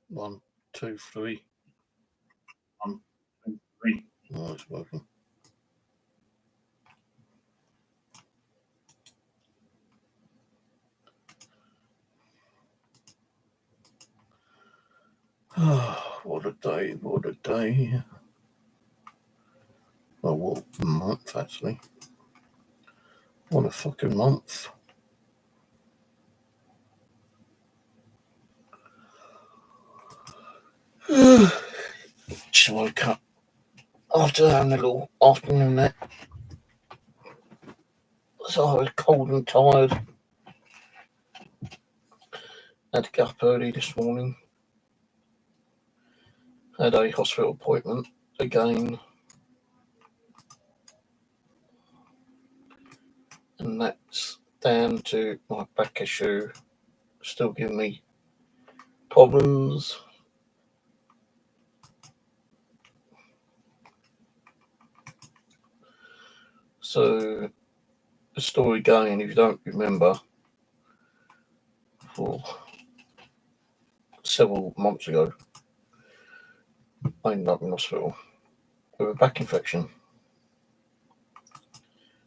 One, two, three. One, two, three. Oh, it's working. What a day, what a day. Oh, what a month, actually. What a fucking month. Just woke up after having a little afternoon nap. So I was cold and tired. Had to get up early this morning. Had a hospital appointment again. And that's down to my back issue still giving me problems. So the story going, if you don't remember, for several months ago, I ended up in hospital with a back infection.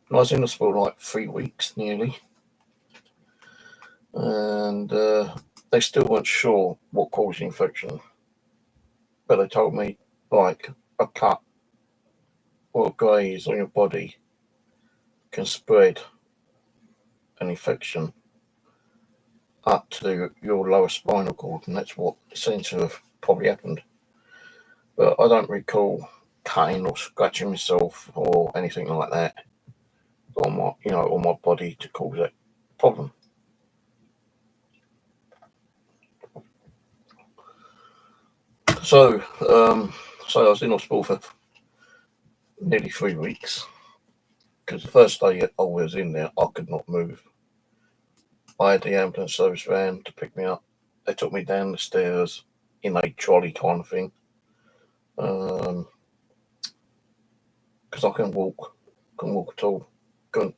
And I was in hospital like 3 weeks nearly, and they still weren't sure what caused the infection. But they told me like a cut or a graze on your body can spread an infection up to your lower spinal cord, and that's what seems to have probably happened. But I don't recall cutting or scratching myself or anything like that on my, on my body to cause that problem. So, so I was in hospital for nearly 3 weeks because the first day I was in there, I could not move. I had the ambulance service van to pick me up. They took me down the stairs in a trolley kind of thing. Because I couldn't walk at all, couldn't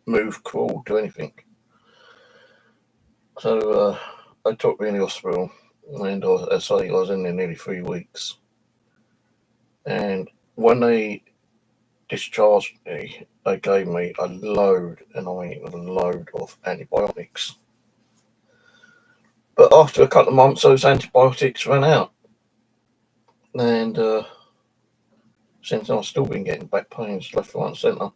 move, crawl, do anything. So they took me in the hospital, and as I say, I was in there nearly 3 weeks. And when they discharged me, they gave me a load, and I mean a load of antibiotics. But after a couple of months, those antibiotics ran out. And since I've still been getting back pains left, right, and centre.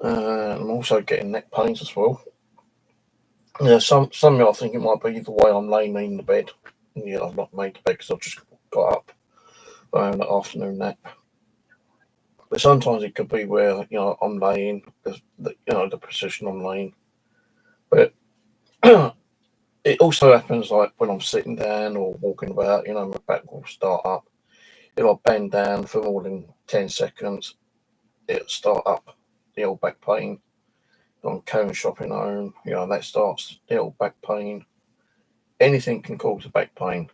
I'm also getting neck pains as well. Yeah, some of I think it might be the way I'm laying in the bed. Yeah, I've not made the bed because I've just got up that afternoon nap. But sometimes it could be where I'm laying, the position I'm laying. But it also happens like when I'm sitting down or walking about. My back will start up. If I bend down for more than 10 seconds, it'll start up the old back pain. I'm carrying shopping home, that starts the old back pain. Anything can cause a back pain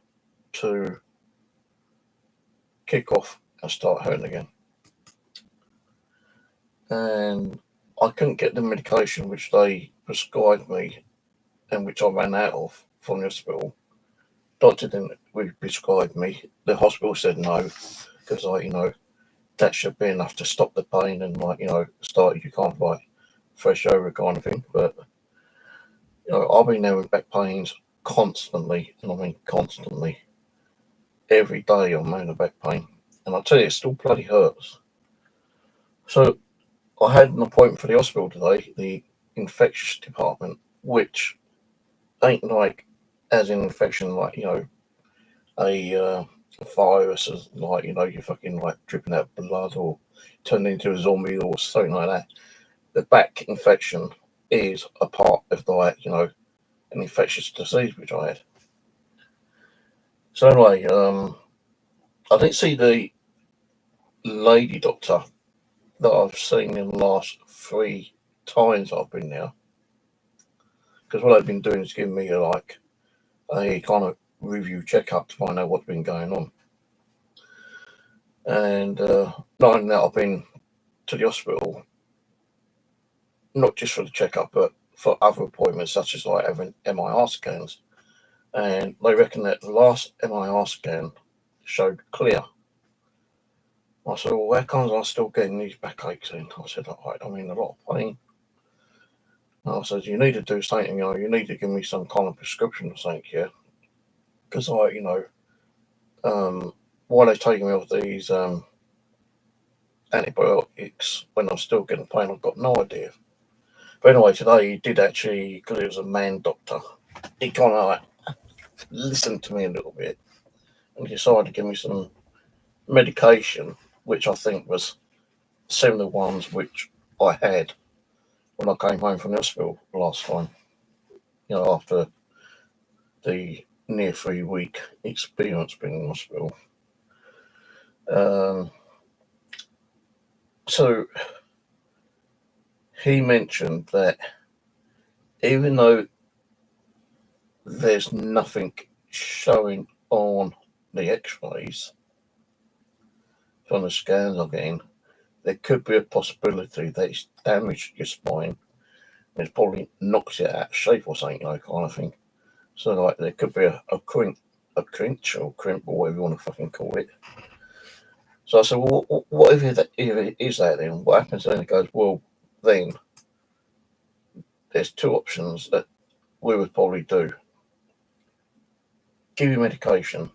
to kick off and start hurting again. And I couldn't get the medication which they prescribed me and which I ran out of from the hospital. Doctor didn't prescribe me. The hospital said no, because that should be enough to stop the pain and start you can't fresh over kind of thing. But I've been there with back pains constantly, and I mean constantly. Every day I'm having a back pain, and I tell you, it still bloody hurts. So I had an appointment for the hospital today, the infectious department, which ain't like as an infection like a virus is like you're fucking like dripping out blood or turning into a zombie or something like that. The back infection is a part of like an infectious disease which I had. So anyway, I didn't see the lady doctor that I've seen in the last 3 times I've been there, because what they've been doing is giving me a kind of review checkup to find out what's been going on. And not only that, I've been to the hospital not just for the checkup, but for other appointments such as like having MIR scans and they reckon that the last MRI scan showed clear. I said, well, how comes I'm still getting these backaches in? I said, I'm in a lot of pain. And I said, you need to do something, you need to give me some kind of prescription or something here. Because why are they taking me off these antibiotics when I'm still getting pain? I've got no idea. But anyway, today he did actually, because he was a man doctor, he kind of listened to me a little bit and decided to give me some medication, which I think was similar ones which I had when I came home from the hospital last time, after the near 3 week experience being in the hospital. So he mentioned that even though there's nothing showing on the x-rays from the scans I'm getting, there could be a possibility that it's damaged your spine and it's probably knocked it out of shape or something, kind of thing. So there could be a crinch or crimp or whatever you want to fucking call it. So I said, well, what if it is that then? What happens then? It goes, well, then there's two options that we would probably do. Give you medication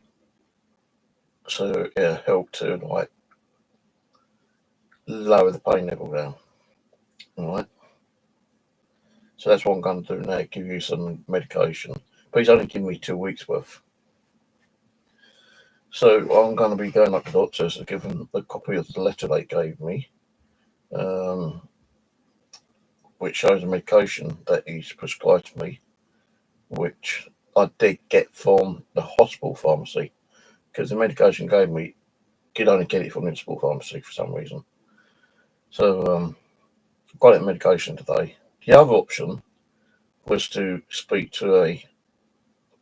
so it'll help to lower the pain level down. Alright. So that's what I'm going to do now, give you some medication. But he's only giving me 2 weeks worth. So I'm going to be going up to the doctors to give them a copy of the letter they gave me, which shows the medication that he's prescribed to me, which I did get from the hospital pharmacy, because the medication gave me, you could only get it from the hospital pharmacy for some reason. So I've got that medication today. The other option was to speak to a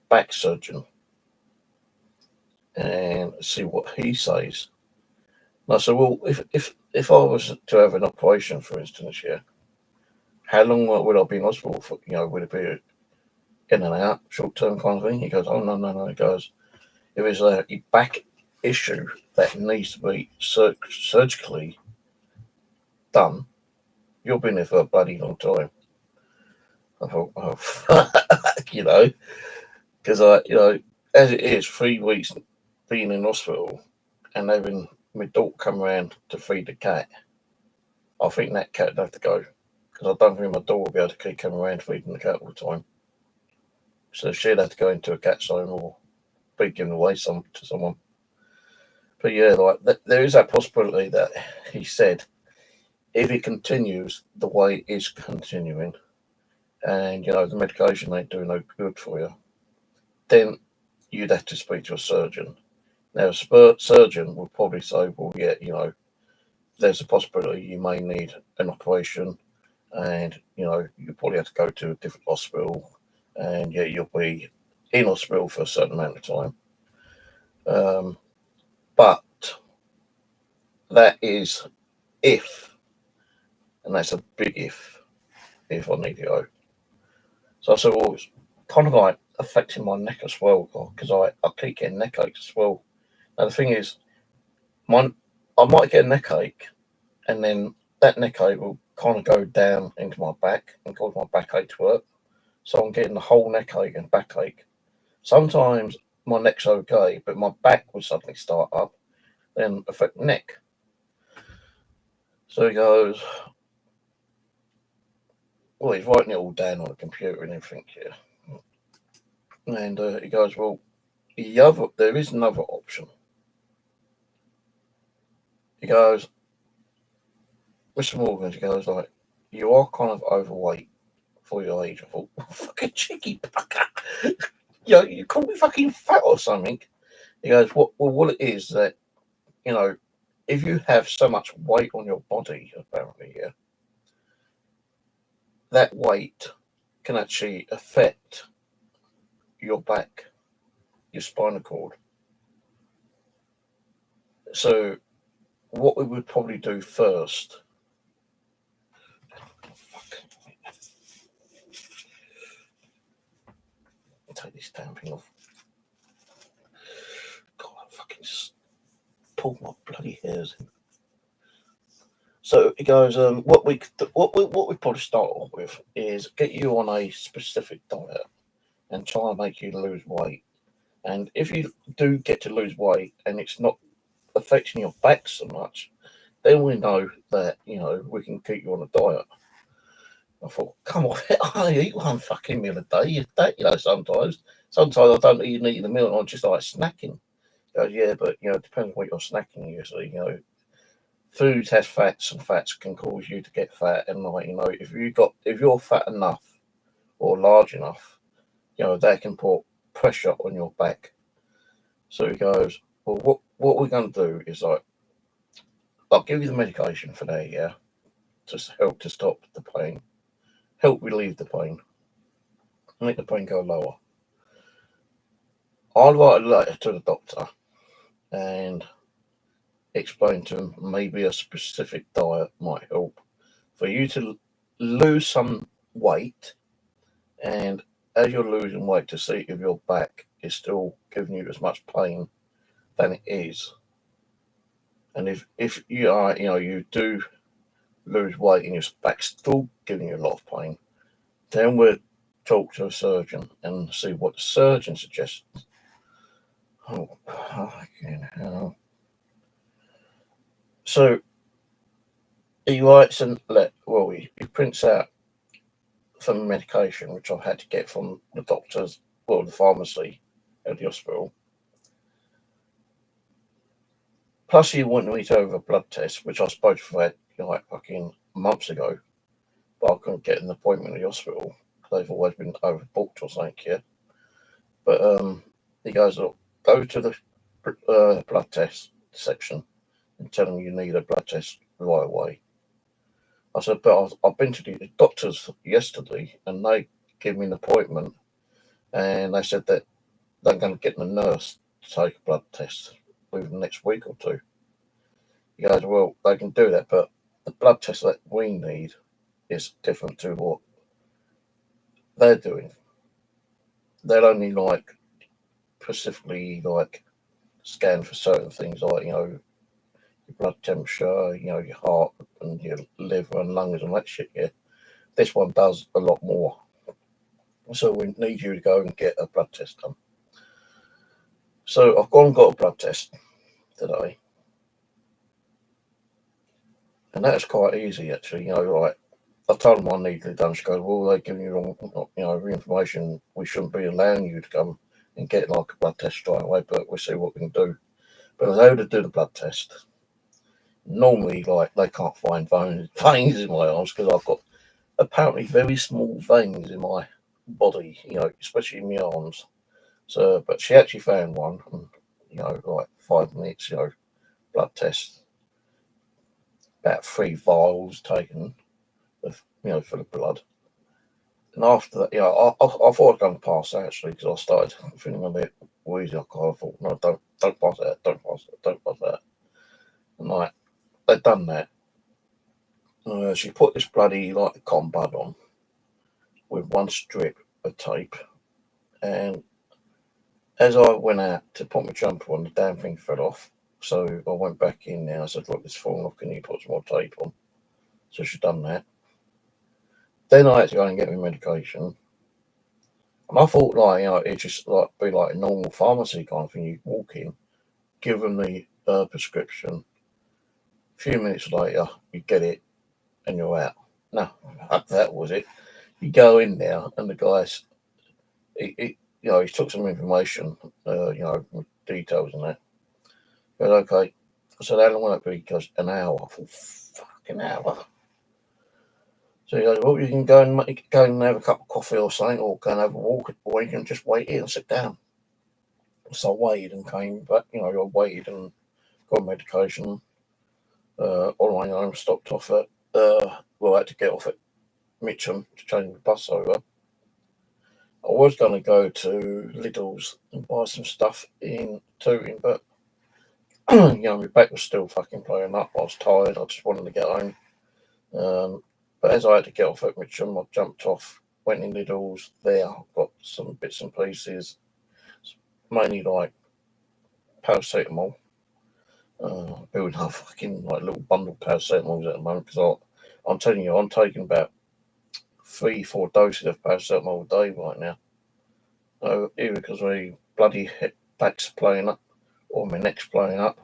back surgeon and see what he says. And I said, well, if I was to have an operation, for instance, how long would I be in hospital for? Would it be in and out, short term kind of thing? He goes, oh, no. He goes, if it's a back issue that needs to be surgically done, you'll be in there for a bloody long time. I thought, oh, because as it is, 3 weeks being in hospital and having my daughter come around to feed the cat, I think that cat would have to go, because I don't think my daughter will be able to keep coming around feeding the cat all the time. So she'd have to go into a cat's home or be given away to someone. But there is that possibility that he said, if it continues the way it is continuing, and the medication ain't doing no good for you, then you'd have to speak to a surgeon. Now, a surgeon would probably say, well, there's a possibility you may need an operation, and you probably have to go to a different hospital, and you'll be in hospital for a certain amount of time. But that is if, and that's a big if I need to go. So I said, well, it's kind of affecting my neck as well, because I keep getting neck aches as well. Now the thing is, I might get a neck ache, and then that neck ache will kind of go down into my back and cause my backache to work. So I'm getting the whole neck ache and backache. Sometimes my neck's okay, but my back will suddenly start up, then affect the neck. So he goes, well, he's writing it all down on the computer and everything here. And he goes, well, there is another option. He goes, Mr. Morgan, he goes, you are kind of overweight for your age. I thought, fucking cheeky pucker. You call me fucking fat or something. He goes, what it is that, if you have so much weight on your body, apparently, that weight can actually affect your back, your spinal cord. So what we would probably do first, take this damn thing off. God, I fucking pull my bloody hairs in. So he goes, what we probably start off with is get you on a specific diet and try and make you lose weight. And if you do get to lose weight and it's not affecting your back so much, then we know that, we can keep you on a diet. I thought, come on, I eat one fucking meal a day. Sometimes. Sometimes I don't even eat the meal and I just like snacking. He goes, yeah, but, it depends on what you're snacking usually, Food has fats and fats can cause you to get fat. And if you're fat enough or large enough, that can put pressure on your back. So he goes, well, what we're going to do is I'll give you the medication for that, yeah, to help to stop the pain, help relieve the pain, make the pain go lower. I'll write a letter to the doctor and explain to him maybe a specific diet might help for you to lose some weight, and as you're losing weight, to see if your back is still giving you as much pain than it is. And if you are, you do lose weight and your back's still giving you a lot of pain, then we'll talk to a surgeon and see what the surgeon suggests. Oh, fucking hell. So he writes he prints out some medication which I've had to get from the doctors, the pharmacy at the hospital. Plus, he wanted me to have a blood test, which I was supposed to have had fucking months ago, but I couldn't get an appointment at the hospital. They've always been overbooked or something here. But he goes, look, go to the blood test section and tell them you need a blood test right away. I said, but I've been to the doctors yesterday and they gave me an appointment and they said that they're going to get the nurse to take a blood test within the next week or two. He goes, well, they can do that, but the blood test that we need is different to what they're doing. They'll only specifically scan for certain things your blood temperature, your heart and your liver and lungs and that shit, yeah. This one does a lot more. So we need you to go and get a blood test done. So I've gone and got a blood test today. And that's quite easy actually, I told them I needed it done. She goes, well, they're giving you wrong, information. We shouldn't be allowing you to come and get a blood test straight away, but we'll see what we can do. But I was able to do the blood test. Normally, they can't find veins in my arms because I've got apparently very small veins in my body, especially in my arms. So, but she actually found one, and, 5 minutes, blood test, about 3 vials taken, for the blood. And after that, I thought I was going to pass actually because I started feeling a bit wheezy. I thought, no, don't pass that, don't pass that, don't pass that. And they'd done that. She put this bloody cotton bud on with one strip of tape, and as I went out to put my jumper on, the damn thing fell off. So I went back in there. I said, look, it's fallen off. Can you put some more tape on? So she's done that. Then I had to go and get my medication. And I thought, it'd just be like a normal pharmacy kind of thing. You walk in, give them the prescription. A few minutes later, you get it, and you're out. No, that was it. You go in there, and the guy's, he took some information, with details and that. But okay. I said, how long will it be? He goes, an hour. I thought, fucking hour. So he goes, well, you can go and have a cup of coffee or something, or go and have a walk, or you can just wait here and sit down. So I waited and came back, I waited and got medication. On my own, stopped off at, I had to get off at Mitcham to change the bus over. I was going to go to Lidl's and buy some stuff in Tooting, but, my back was still fucking playing up. I was tired. I just wanted to get home. But as I had to get off at Mitcham, I jumped off went in Lidl's there, got some bits and pieces, mainly like paracetamol. Building up fucking like little bundle of paracetamols at the moment because I'm telling you, I'm taking about 3-4 doses of paracetamol a day right now. Either because my bloody back's playing up, or my neck's playing up,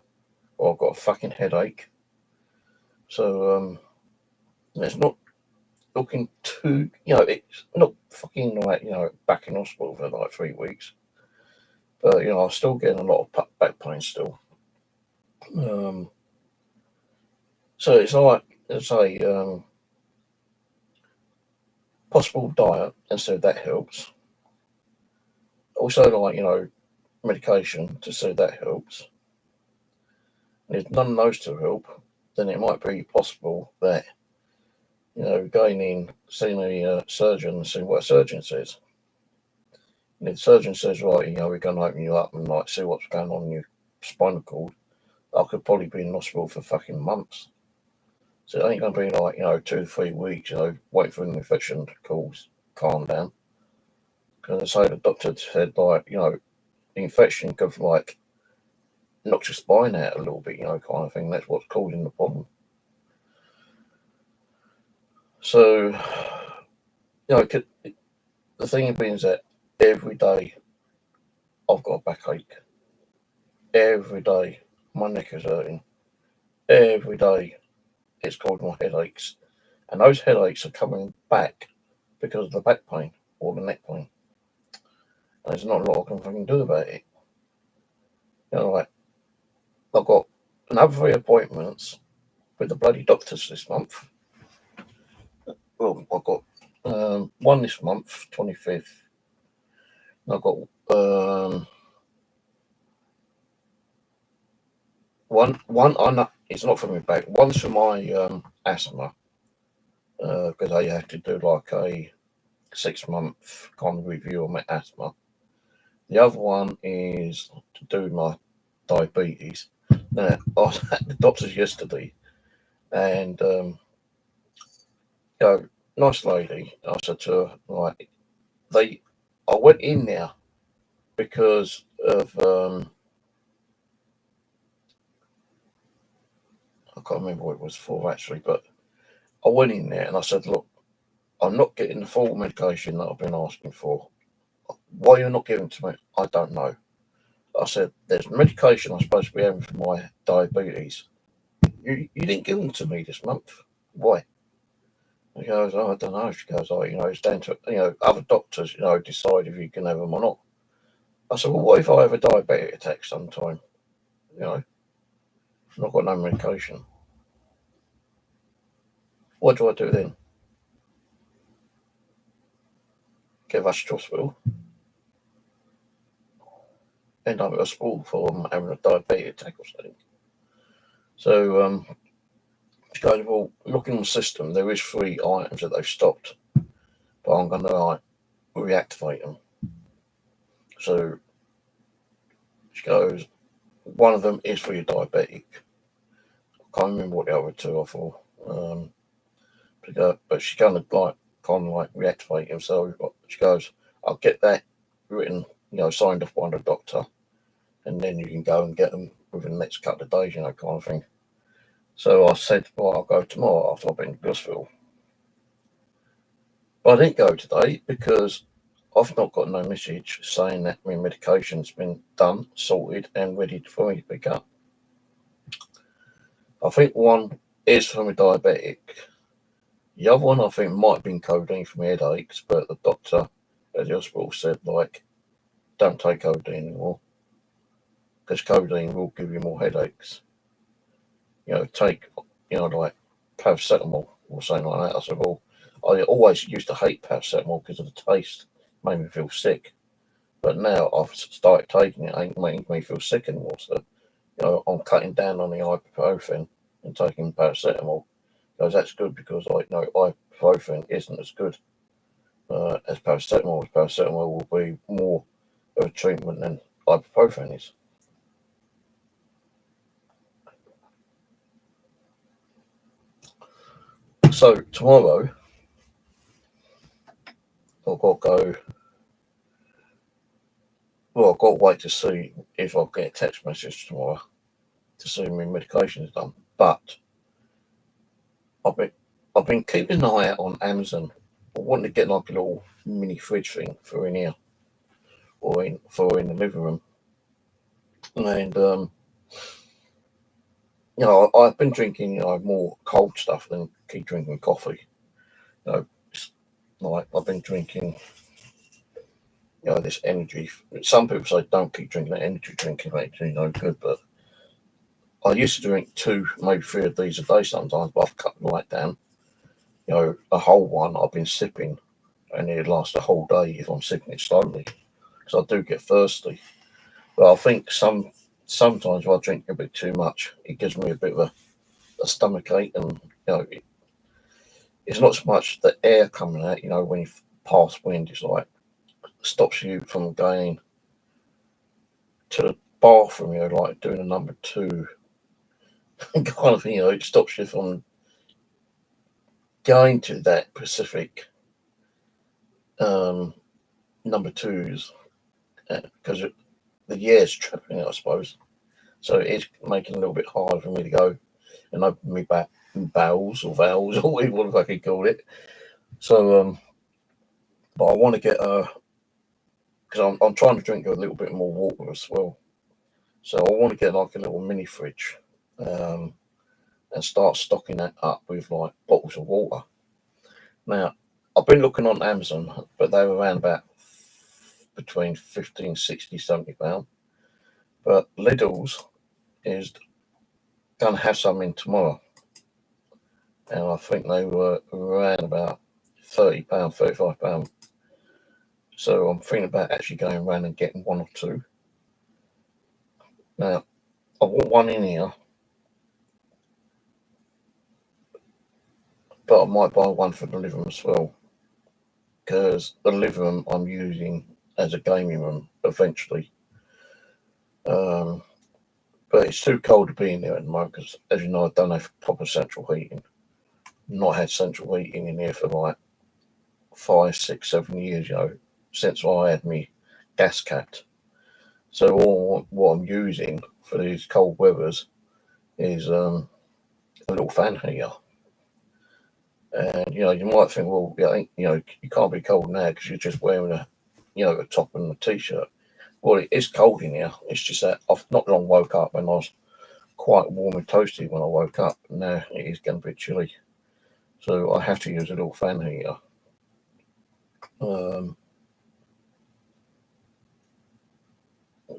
or I've got a fucking headache. So it's not looking too, it's not fucking like, back in hospital for like 3 weeks. But, I'm still getting a lot of back pain still. So it's like, let's say, possible diet, and so that helps. Also, like, medication to see that helps. And if none of those two help, then it might be possible that, going in, seeing a surgeon and seeing what a surgeon says. And if the surgeon says, right, we're going to open you up and like see what's going on in your spinal cord, I could probably be in hospital for fucking months. So it ain't going to be like, 2 to 3 weeks, wait for an infection to calm down. Because I say the doctor said, like, the infection could, like, knock your spine out a little bit, kind of thing. That's what's causing the problem. So, the thing being is that every day I've got a backache. Every day my neck is hurting. Every day it's causing my headaches. And those headaches are coming back because of the back pain or the neck pain. And there's not a lot I can fucking do about it. Like, I've got another 3 appointments with the bloody doctors this month. Well, I've got one this month, 25th. And I've got one. I know it's not for my back. One's for my asthma because I have to do like a 6-month kind of review on my asthma. The other one is to do my diabetes. Now, I was at the doctor's yesterday, and nice lady. I said to her, like, I went in there because of I can't remember what it was for actually, but I went in there and I said, look, I'm not getting the full medication that I've been asking for. Why you're not giving it to me, I don't know. I said, there's medication I'm supposed to be having for my diabetes. You didn't give them to me this month. Why? He goes, oh, I don't know. She goes, oh, it's down to, other doctors, decide if you can have them or not. I said, well, what if I have a diabetic attack sometime? I've not got no medication. What do I do then? Get rushed to hospital? End up at hospital for having a diabetic attack or something. So, she goes, well, looking at the system, there is 3 items that they've stopped, but I'm going to reactivate them. So she goes, one of them is for your diabetic. I can't remember what the other 2 are for. But she kind of reactivate him. So she goes, I'll get that written, signed off by the doctor, and then you can go and get them within the next couple of days, kind of thing. So I said, well, I'll go tomorrow after I've been to Gosville. But I didn't go today because I've not got no message saying that my medication's been done, sorted, and ready for me to pick up. I think one is for my diabetic. The other one I think might have been codeine for my headaches, but the doctor at the hospital said, like, don't take codeine anymore because codeine will give you more headaches. Take, like paracetamol or something like that. I said, well, I always used to hate paracetamol because of the taste. It made me feel sick. But now I've started taking it, ain't making me feel sick anymore. So, I'm cutting down on the ibuprofen and taking paracetamol. Because that's good because, ibuprofen isn't as good as paracetamol. Paracetamol will be more of a treatment than ibuprofen is. So tomorrow, I've got to go. Well, I've got to wait to see if I'll get a text message tomorrow to see my medication is done. But I've been I've been keeping an eye out on Amazon. I want to get like a little mini fridge thing for in here or in the living room. And I've been drinking more cold stuff than keep drinking coffee. It's like I've been drinking this energy. Some people say don't keep drinking that energy drink; it makes you no good. But I used to drink 2, maybe 3 of these a day sometimes, but I've cut the light down. A whole one I've been sipping, and it lasts a whole day if I'm sipping it slowly, because I do get thirsty. But I think sometimes if I drink a bit too much, it gives me a bit of a stomach ache, and it's not so much the air coming out. When you pass wind, it's like stops you from going to the bathroom. Like doing a number 2 kind of thing. It stops you from going to that Pacific number 2s because the air's trapping it, I suppose. So it's making it a little bit harder for me to go and open me back bowels or valves or whatever I could call it. So, but I want to get because I'm trying to drink a little bit more water as well. So I want to get like a little mini fridge, and start stocking that up with like bottles of water. Now, I've been looking on Amazon, but they were around about between 15, 60, £70. But Lidl's is going to have some in tomorrow. And I think they were around about £30, £35. So I'm thinking about actually going around and getting 1 or 2. Now, I want one in here, but I might buy one for the living room as well, because the living room I'm using as a gaming room eventually. But it's too cold to be in there at the moment because, as you know, I don't have proper central heating. Not had central heating in here for like 5, 6, 7 years, since I had me gas cat. So all what I'm using for these cold weathers is a little fan heater. And you might think, well, you can't be cold now because you're just wearing a top and a t-shirt. Well, it is cold in here. It's just that I've not long woke up and I was quite warm and toasty when I woke up. Now it is getting a bit chilly, so I have to use a little fan heater.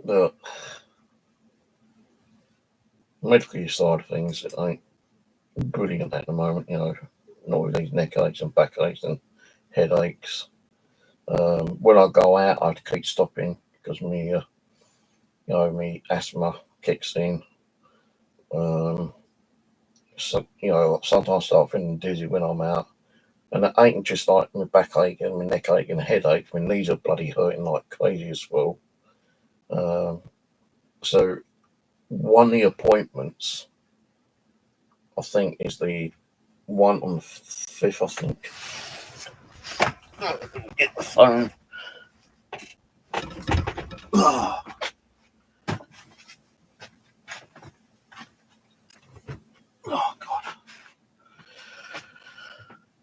The medical side of things, it ain't brilliant at the moment. Not with these neck aches and back aches and headaches. When I go out, I have to keep stopping because me asthma kicks in. So sometimes I start feeling dizzy when I'm out, and it ain't just like my backache and my neck ache and headache. My knees are bloody hurting like crazy as well. So one of the appointments, I think, is the one on the 5th. I think. Get the phone. Oh God!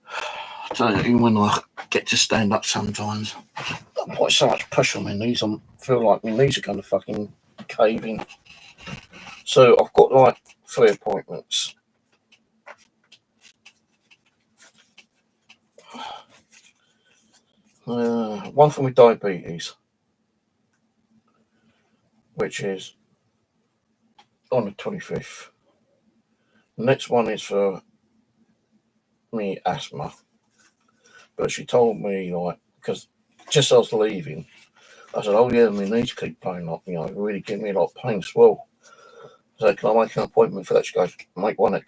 I tell you, even when I get to stand up, sometimes I put so much pressure on my knees. I feel like my knees are going to fucking cave in. So I've got like 3 appointments. One for my diabetes, which is on the 25th. The next one is for me asthma, but she told me because just as I was leaving, I said, "Oh yeah, my knees keep playing up. Really give me a lot of pain as well." So can I make an appointment for that? She goes, "Make one at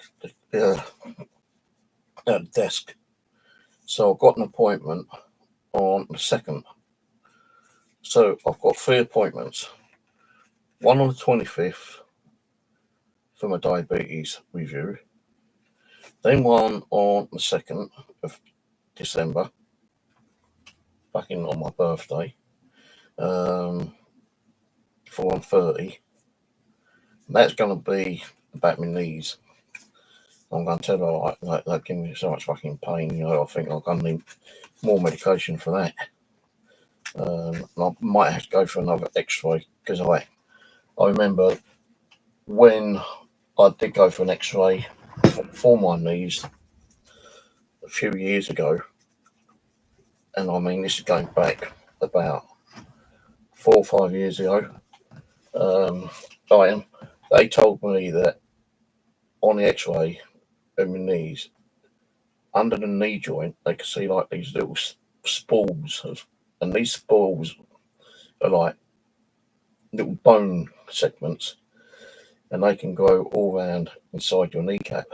the desk." So I've got an appointment on the 2nd. So I've got 3 appointments. One on the 25th for my diabetes review. Then one on the 2nd of December. fucking on my birthday. Before I'm 30. That's going to be about my knees. I'm going to tell her, like they're giving me so much fucking pain, I think I'm going to need more medication for that. I might have to go for another x-ray, because I remember when I did go for an x-ray for my knees a few years ago, and I mean, this is going back about 4 or 5 years ago. They told me that on the x-ray of my knees, under the knee joint, they could see like these little spools, and these spools are like little bone segments, and they can grow all around inside your kneecap.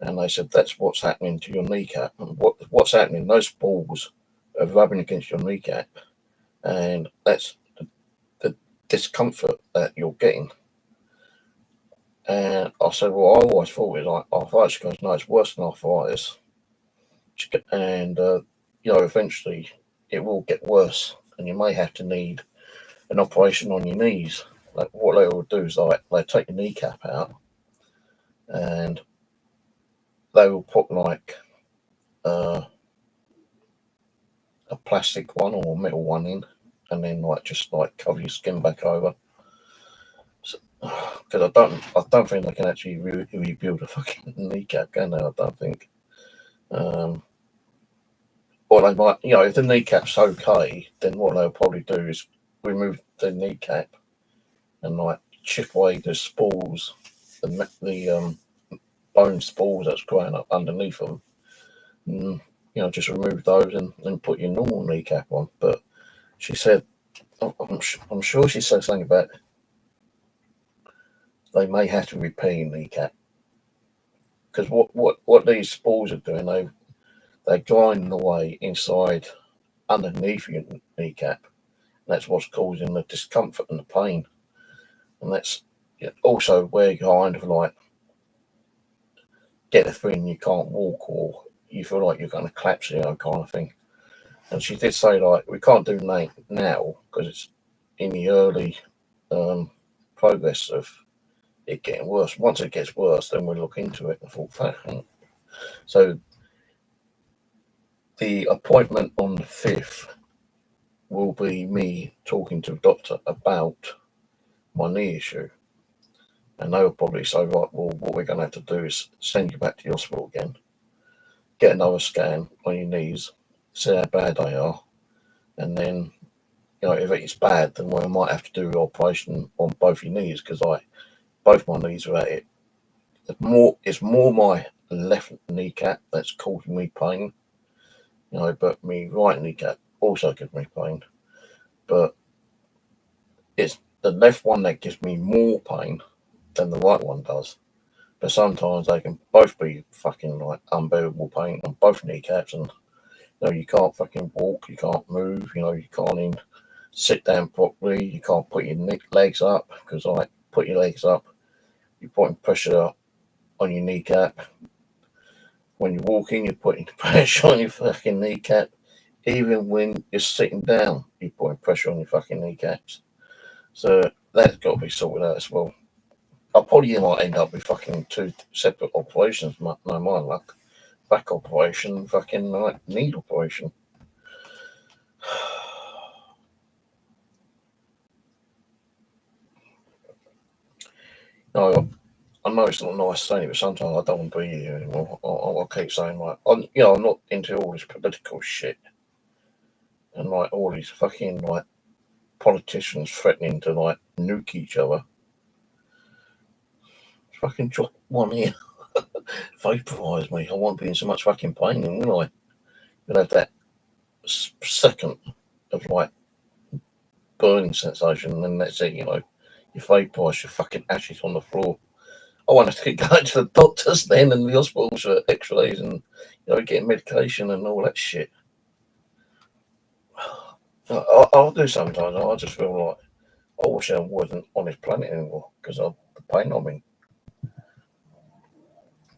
And they said that's what's happening to your kneecap, and what's happening. Those balls are rubbing against your kneecap, and that's the discomfort that you're getting. And I said, well, I always thought it was like arthritis. She goes, no, it's worse than arthritis. And eventually it will get worse, and you may have to need an operation on your knees. Like what they will do is they take your kneecap out, and they will put like a plastic one or a metal one in, and then just cover your skin back over. Because I don't think they can actually rebuild a fucking kneecap, can they? I don't think. Or they might, if the kneecap's okay, then what they'll probably do is remove the kneecap and chip away the spores, the bone spores that's growing up underneath them. And, just remove those and put your normal kneecap on. But she said, I'm sure she said something about they may have to repair your kneecap, because what these spores are doing, they're grinding away inside underneath your kneecap. And that's what's causing the discomfort and the pain. And that's also where you kind of get a feeling you can't walk, or you feel like you're going to collapse, kind of thing. And she did say we can't do that now because it's in the early progress of it getting worse. Once it gets worse, then we'll look into it and full fashion. So the appointment on the 5th will be me talking to a doctor about my knee issue. And they will probably say, right, well, what we're going to have to do is send you back to the hospital again, get another scan on your knees, see how bad they are, and then, if it's bad, then we might have to do an operation on both your knees, because both my knees are at it. It's more my left kneecap that's causing me pain, but my right kneecap also gives me pain. But it's the left one that gives me more pain than the right one does. But sometimes they can both be fucking unbearable pain on both kneecaps, and you can't fucking walk, you can't move, you can't even sit down properly, you can't put your legs up, because put your legs up, you're putting pressure on your kneecap. When you're walking, you're putting pressure on your fucking kneecap. Even when you're sitting down, you're putting pressure on your fucking kneecaps. So that's got to be sorted out as well. I probably might end up with fucking 2 separate operations, no my luck. Back operation, fucking knee operation. No, I know it's not nice saying it, but sometimes I don't want to be here anymore. I'll keep saying I'm not into all this political shit, and all these fucking politicians threatening to nuke each other. Fucking drop one here. Vaporise me. I won't be in so much fucking pain, will I? You'll have that second of burning sensation, and then that's it, you vaporise your fucking ashes on the floor. I want to keep going to the doctors then and the hospitals for x-rays and getting medication and all that shit. I'll do sometimes. I just feel like I wish I wasn't on this planet anymore because of the pain I'm in.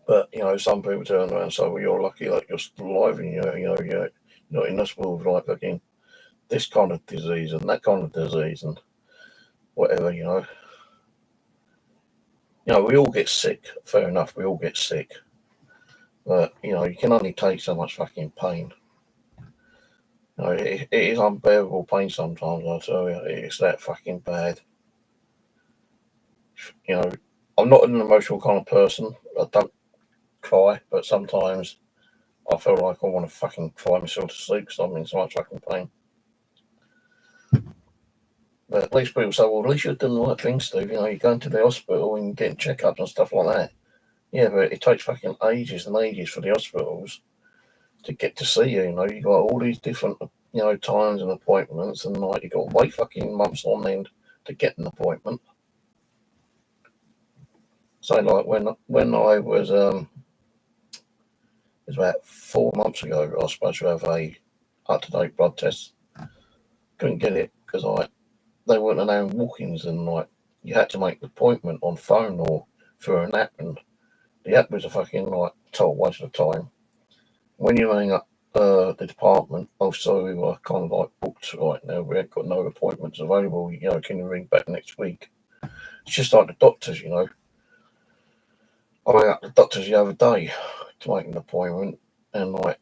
But some people turn around and say, "Well, you're lucky that you're still alive and you're Not in the hospital with like fucking this kind of disease and that kind of disease and whatever, you know. You know, we all get sick. Fair enough, we all get sick. But, you know, you can only take so much fucking pain. You know, it is unbearable pain sometimes, I tell you. It's that fucking bad. You know, I'm not an emotional kind of person. I don't cry, but sometimes I feel like I want to fucking cry myself to sleep because I'm in so much fucking pain. But at least people say, well, at least you're doing the right thing, Steve. You know, you're going to the hospital and getting checkups and stuff like that. Yeah, but it takes fucking ages and ages for the hospitals to get to see you. You know, you got all these different, you know, times and appointments, and like you got to wait fucking months on end to get an appointment. So like when I was it was about 4 months ago, I was supposed to have a up-to-date blood test. Couldn't get it because they weren't allowing walk-ins, and like you had to make the appointment on phone or through an app, and the app was a fucking like total waste of time. When you rang up the department, also we were kind of like booked right now. We ain't got no appointments available. You know, can you ring back next week? It's just like the doctors, you know. I rang up the doctors the other day to make an appointment, and like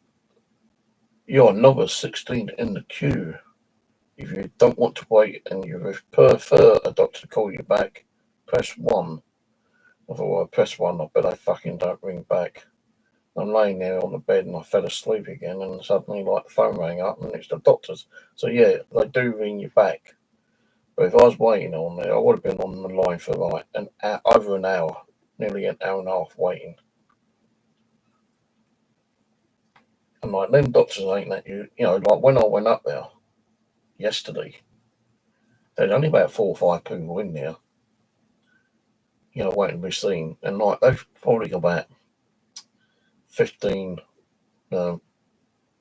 you're number 16 in the queue. If you don't want to wait and you prefer a doctor to call you back, press 1. I thought, well, press 1, I bet I fucking don't ring back. I'm laying there on the bed and I fell asleep again, and suddenly like the phone rang up and it's the doctors. So yeah, they do ring you back. But if I was waiting on there, I would have been on the line for like over an hour, nearly an hour and a half waiting. And like them doctors ain't that you know, like when I went up there yesterday, there's only about 4 or 5 people in there, you know, waiting to be seen. And like they've probably got about 15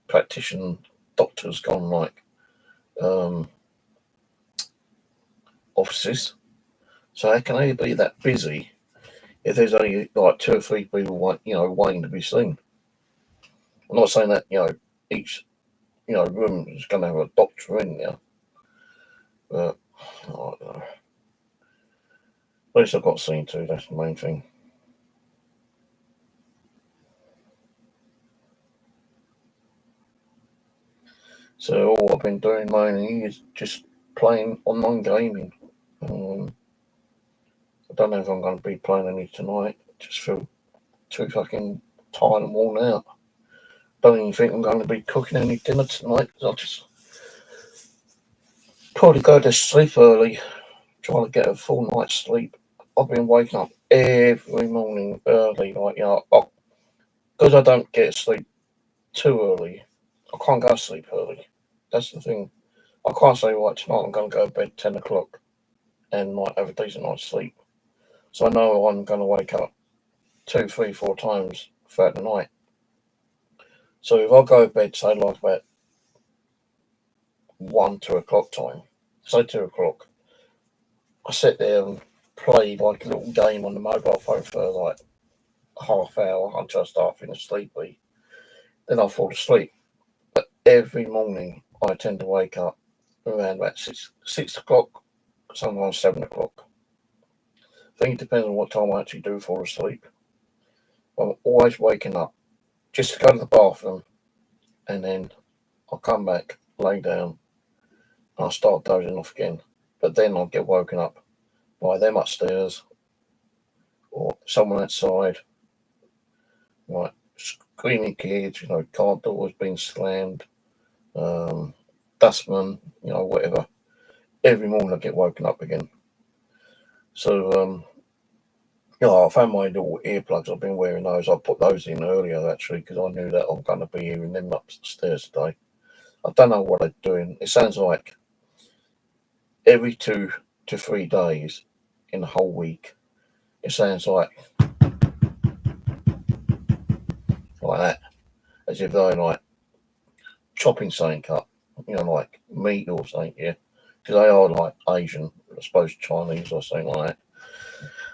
practitioner doctors gone like offices. So how can they be that busy if there's only like 2 or 3 people, you know, waiting to be seen? I'm not saying that, you know, each, you know, room is going to have a doctor in there, but I don't know. At least I've got seen to. That's the main thing. So all I've been doing mainly is just playing online gaming. I don't know if I'm going to be playing any tonight. I just feel too fucking tired and worn out. Don't even think I'm going to be cooking any dinner tonight because I'll just probably go to sleep early, trying to get a full night's sleep. I've been waking up every morning early, like, you know, because I don't get sleep too early. I can't go to sleep early. That's the thing. I can't say, right, tonight I'm going to go to bed 10 o'clock and like have a decent night's sleep. So I know I'm going to wake up 2, 3, 4 times throughout the night. So if I go to bed, say like about 1, 2 o'clock time, say 2 o'clock, I sit there and play like a little game on the mobile phone for like half hour until I start feeling sleepy. Then I fall asleep. But every morning I tend to wake up around about 6 o'clock, sometimes 7 o'clock. I think it depends on what time I actually do fall asleep. I'm always waking up just to go to the bathroom, and then I'll come back, lay down, and I'll start dozing off again. But then I'll get woken up by them upstairs or someone outside, like screaming kids, you know, car doors being slammed, dustman, you know, whatever. Every morning I get woken up again. So, you know, I found my little earplugs. I've been wearing those. I put those in earlier actually because I knew that I'm going to be hearing them upstairs today. I don't know what they're doing. It sounds like every 2 to 3 days in the whole week, it sounds like that, as if they're like chopping something up, you know, like meat or something, yeah, because they are like Asian, I suppose Chinese or something like that.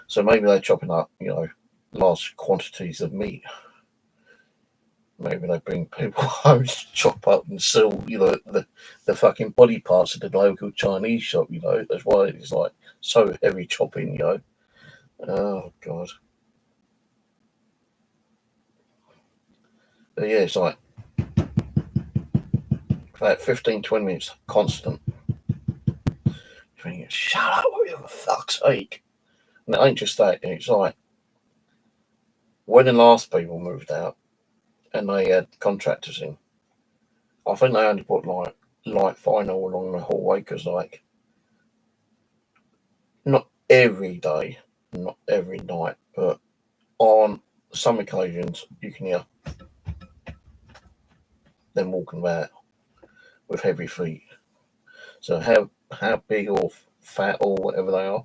So maybe they're chopping up, you know, large quantities of meat. maybe they bring people home to chop up and sell, the fucking body parts of the local Chinese shop, That's why it's like so heavy chopping, Oh, God. But yeah, it's like about 15, 20 minutes constant. Thinking, shut up, for fuck's sake. And it ain't just that, it's like when the last people moved out and they had contractors in, I think they only put like light vinyl along the hallway because, like, not every day, not every night, but on some occasions you can hear them walking about with heavy feet. So how big or fat or whatever they are,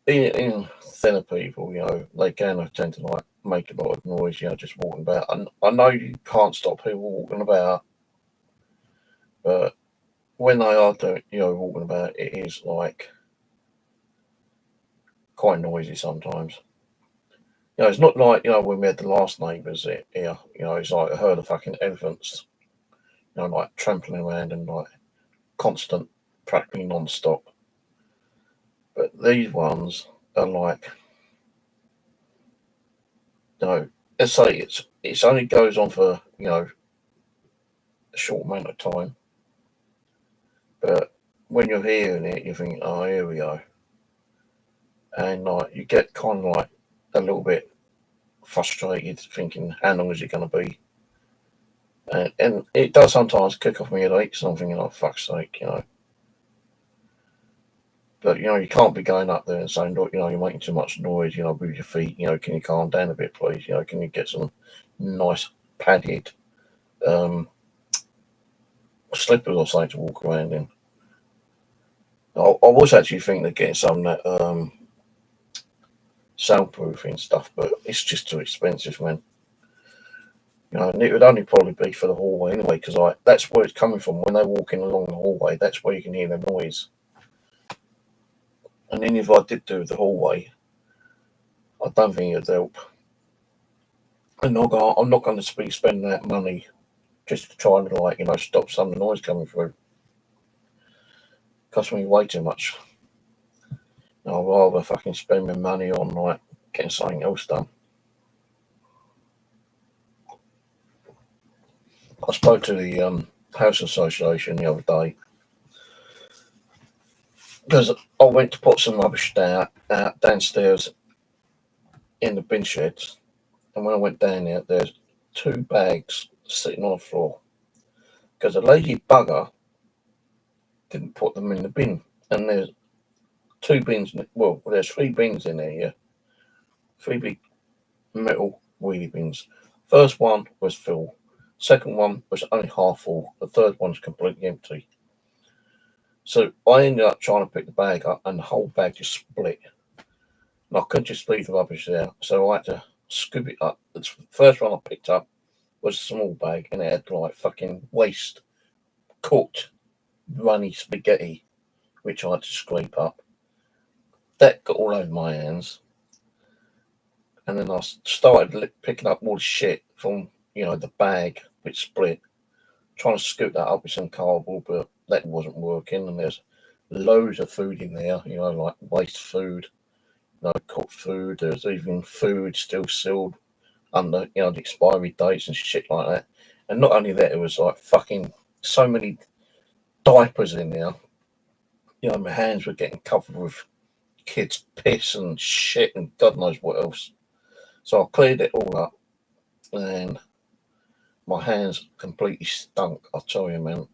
in thinner people, they can tend to like make a lot of noise, just walking about. And I know you can't stop people walking about, but when they are doing, walking about, it is like quite noisy sometimes. It's not like, when we had the last neighbours here, it's like I heard of fucking elephants, like trampling around and like constant, practically non-stop. But these ones are like, let's say it's only goes on for, a short amount of time. But when you're hearing it, you think, oh, here we go. And like you get kind of like a little bit frustrated, thinking, how long is it going to be? And it does sometimes kick off my headache, something, fuck's sake, But, you can't be going up there and saying, look, you're making too much noise, with your feet, can you calm down a bit, please? Can you get some nice padded slippers or something to walk around in? I was actually thinking of getting some that soundproofing stuff, but it's just too expensive, man. And it would only probably be for the hallway anyway, because that's where it's coming from. When they're walking along the hallway, that's where you can hear the noise. And then if I did do the hallway, I don't think it'd help. I'm not going to be spending that money just to try and stop some of the noise coming through. Costs me way too much. I'd rather fucking spend my money on like getting something else done. I spoke to the house association the other day because I went to put some rubbish downstairs in the bin sheds, and when I went down there, there's 2 bags sitting on the floor because a lazy bugger didn't put them in the bin. And there's 2 bins. Well, there's 3 bins in there. Yeah, 3 big metal wheelie bins. First one was full. Second one was only half full. The third one's completely empty. So I ended up trying to pick the bag up, and the whole bag just split. And I couldn't just leave the rubbish there, so I had to scoop it up. The first one I picked up was a small bag, and it had like fucking waste, cooked, runny spaghetti, which I had to scrape up. That got all over my hands. And then I started picking up all the shit from, the bag which split, trying to scoop that up with some cardboard, but that wasn't working. And there's loads of food in there, like waste food, cooked food. There's even food still sealed under, the expiry dates and shit like that. And not only that, it was like fucking so many diapers in there. My hands were getting covered with kids' piss and shit and God knows what else. So I cleared it all up, and my hands completely stunk. I tell you, man.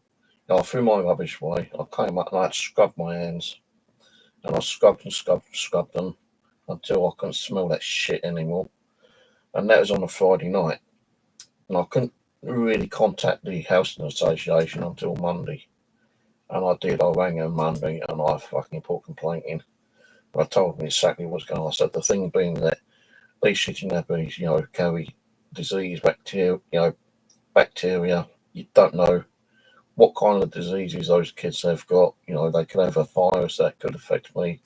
I threw my rubbish away. I came up and I had to scrub my hands, and I scrubbed and scrubbed and scrubbed them until I couldn't smell that shit anymore. And that was on a Friday night, and I couldn't really contact the housing association until Monday. And I did. I rang them Monday, and I fucking put a complaint in. I told them exactly what's going on. I said the thing being that these shitty nappies, carry disease, bacteria. You don't know what kind of diseases those kids have got. They could have a virus that could affect me.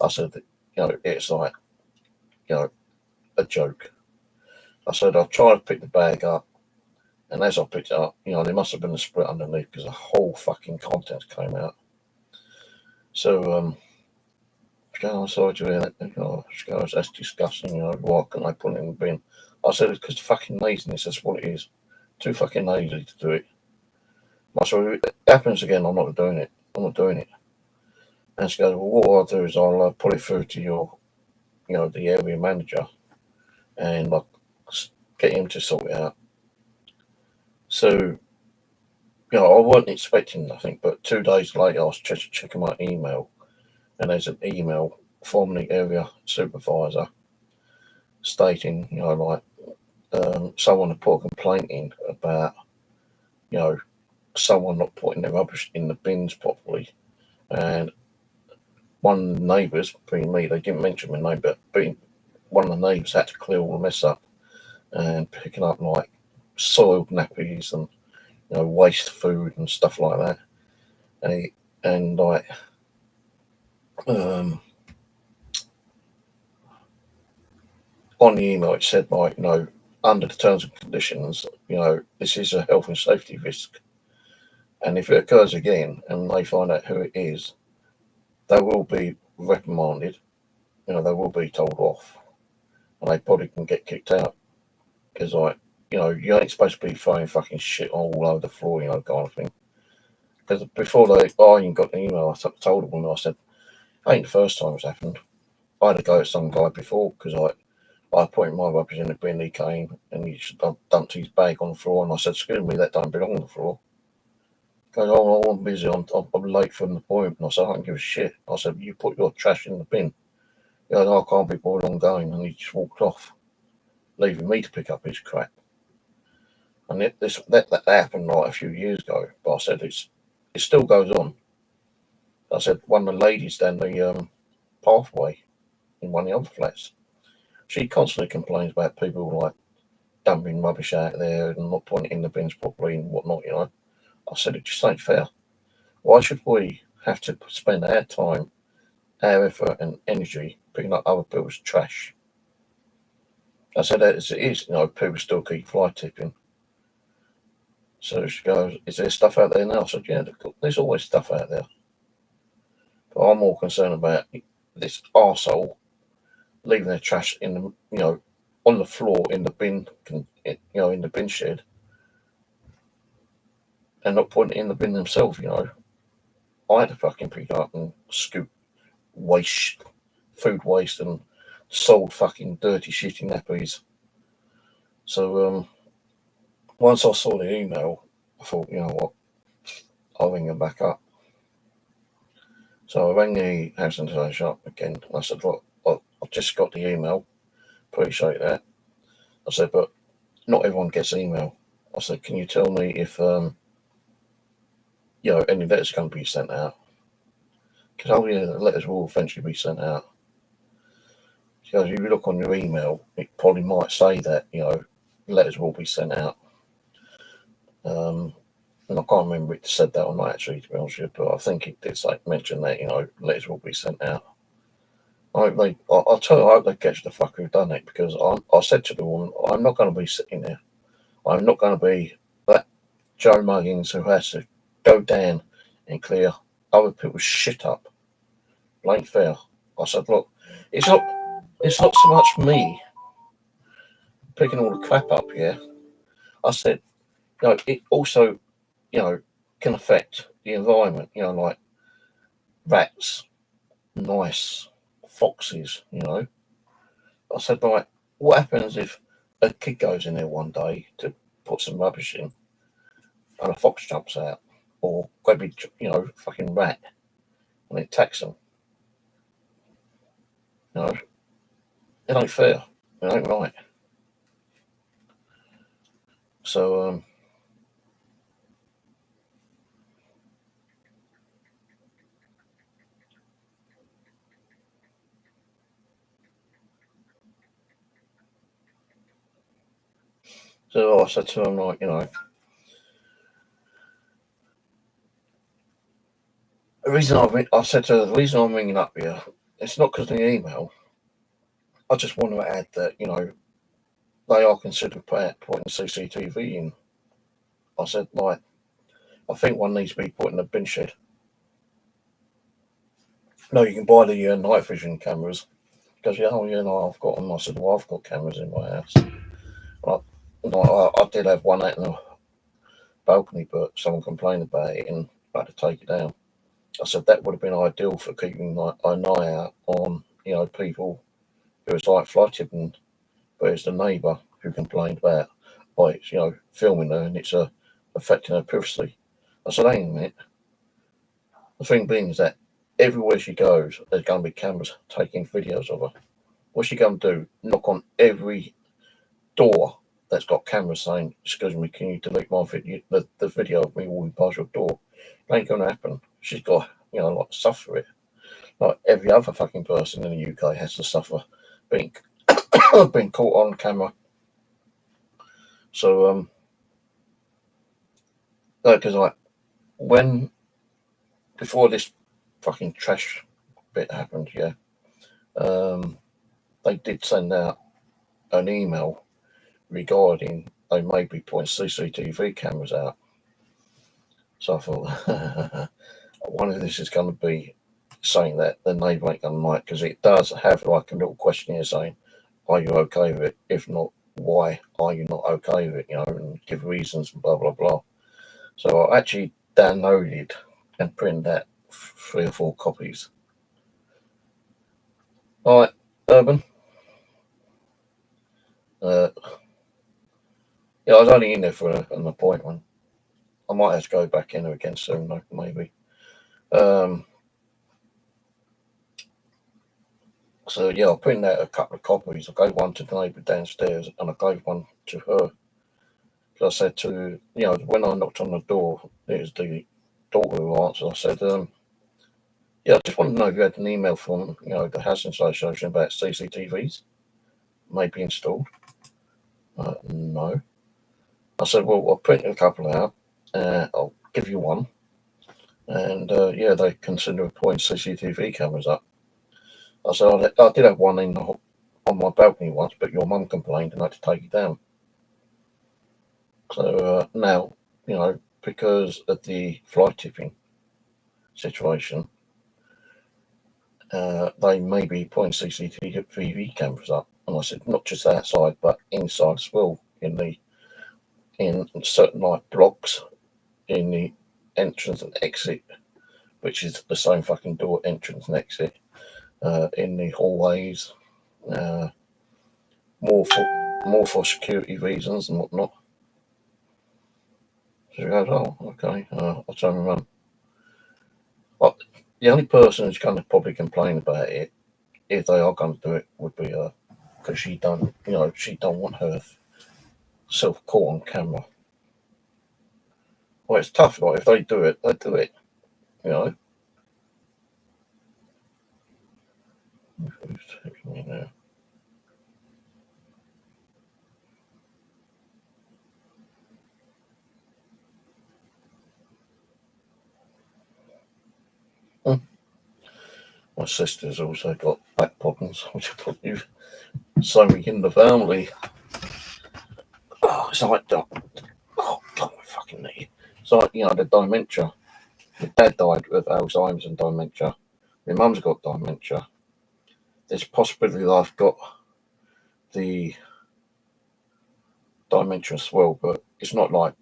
I said that, it's like, a joke. I said, I'll try to pick the bag up. And as I picked it up, there must have been a split underneath because the whole fucking contents came out. So, she goes, I'm sorry to hear that. She goes, that's disgusting. Why can't I put it in the bin? I said, it's because fucking laziness. That's what it is. Too fucking lazy to do it. I said, if it happens again, I'm not doing it. I'm not doing it. And she goes, well, what I'll do is I'll put it through to your, the area manager, and I'll get him to sort it out. So, I wasn't expecting nothing, but 2 days later, I was checking my email, and there's an email from the area supervisor stating, someone had put a complaint in about, someone not putting their rubbish in the bins properly. And one of the neighbours, being me, they didn't mention my name, but being one of the neighbours had to clear all the mess up and picking up like soiled nappies and waste food and stuff like that. And like on the email it said like, under the terms and conditions, this is a health and safety risk. And if it occurs again and they find out who it is, they will be reprimanded, they will be told off, and they probably can get kicked out. Because, you ain't supposed to be throwing fucking shit all over the floor, kind of thing. Because before I even got the email, I told them, I said, it ain't the first time it's happened. I had to go at some guy before because I pointed my rubbish in the bin, he came and he dumped his bag on the floor, and I said, excuse me, that don't belong on the floor. He goes, oh, I'm busy, I'm late for an appointment. I said, I don't give a shit. I said, you put your trash in the bin. He goes, I can't be bothered on going, and he just walked off, leaving me to pick up his crap. And that happened like a few years ago, but I said, it still goes on. I said, one of the ladies down the pathway in one of the other flats, she constantly complains about people like dumping rubbish out there and not putting it in the bins properly and whatnot, I said, it just ain't fair. Why should we have to spend our time, our effort and energy picking up other people's trash? I said, as it is, people still keep fly tipping. So she goes, is there stuff out there now? I said, yeah, there's always stuff out there. But I'm more concerned about this arsehole leaving their trash in the, on the floor in the bin, in the bin shed, and not putting it in the bin themselves. I had to fucking pick it up and scoop waste, food waste, and sold fucking dirty shitty nappies. So once I saw the email, I thought, you know what, I'll ring them back up. So I rang the housing association up again, and I said, look, I've just got the email, appreciate that. I said, but not everyone gets email. I said, can you tell me if any letters going to be sent out? Because the letters will eventually be sent out. Because if you look on your email, it probably might say that letters will be sent out. And I can't remember if it said that or not actually, to be honest with you, but I think it did mention that letters will be sent out. I'll tell you, I hope they catch the fucker who done it, because I said to the woman, I'm not going to be sitting there. I'm not going to be that Joe Muggins who has to go down and clear other people's shit up. It ain't fair. I said, look, it's not so much me picking all the crap up here. I said, it also, can affect the environment, like rats, mice, foxes, I said, like, what happens if a kid goes in there one day to put some rubbish in and a fox jumps out, or a big, fucking rat, and it attacks them? It ain't fair. It ain't right. So, I said to him, like, I said to her, the reason I'm ringing up here, it's not because of the email. I just want to add that, they are considering putting CCTV in. I said, like, I think one needs to be put in a bin shed. No, you can buy the night vision cameras. Because, yeah, oh, yeah, no, I've got them. I said, well, I've got cameras in my house. I did have one out in the balcony, but someone complained about it and I had to take it down. I said that would have been ideal for keeping an eye out on, people who was like fly tipping, but it's the neighbour who complained about, like, filming her and it's affecting her privacy. I said, hang on a minute. The thing being is that everywhere she goes, there's going to be cameras taking videos of her. What's she going to do? Knock on every door that's got cameras saying, excuse me, can you delete my video, the video of me walking past your door? It ain't going to happen. She's got, suffer it. Like every other fucking person in the UK has to suffer being being caught on camera. So, because when before this fucking trash bit happened, yeah, they did send out an email regarding they may be putting CCTV cameras out. So I thought, one of this is going to be saying that the neighbour ain't going to like, because it does have like a little question here saying, are you okay with it? If not, why are you not okay with it? And give reasons and blah, blah, blah. So I actually downloaded and printed out 3 or 4 copies. All right, Urban. Yeah, I was only in there for an appointment. I might have to go back in there again soon, though, maybe. So yeah, I printed out a couple of copies. I gave one to the neighbour downstairs, and I gave one to her. I said to, when I knocked on the door, it was the daughter who answered. I said, yeah, I just wanted to know if you had an email from, the Housing Association about CCTVs maybe installed. No. I said, well, I'll print a couple out. I'll give you one. And yeah, they consider putting CCTV cameras up. I said, I did have one on my balcony once, but your mum complained and I had to take it down. So now, because of the fly tipping situation, they may be putting CCTV cameras up. And I said, not just outside, but inside as well, in certain like blocks, in the entrance and exit, which is the same fucking door, entrance and exit, in the hallways, more for security reasons and whatnot. So she goes, oh, okay. I'll tell my mum. But the only person who's going to probably complain about it, if they are going to do it, would be her, because she don't want herself caught on camera. Well, it's tough. Like if they do it, they do it. Who's texting me now? My sister's also got back problems, which are probably something in the family. Oh, it's like God, my fucking knee. It's like the dementia. My dad died with Alzheimer's and dementia. My mum's got dementia. There's a possibility that I've got the dementia as well, but it's not like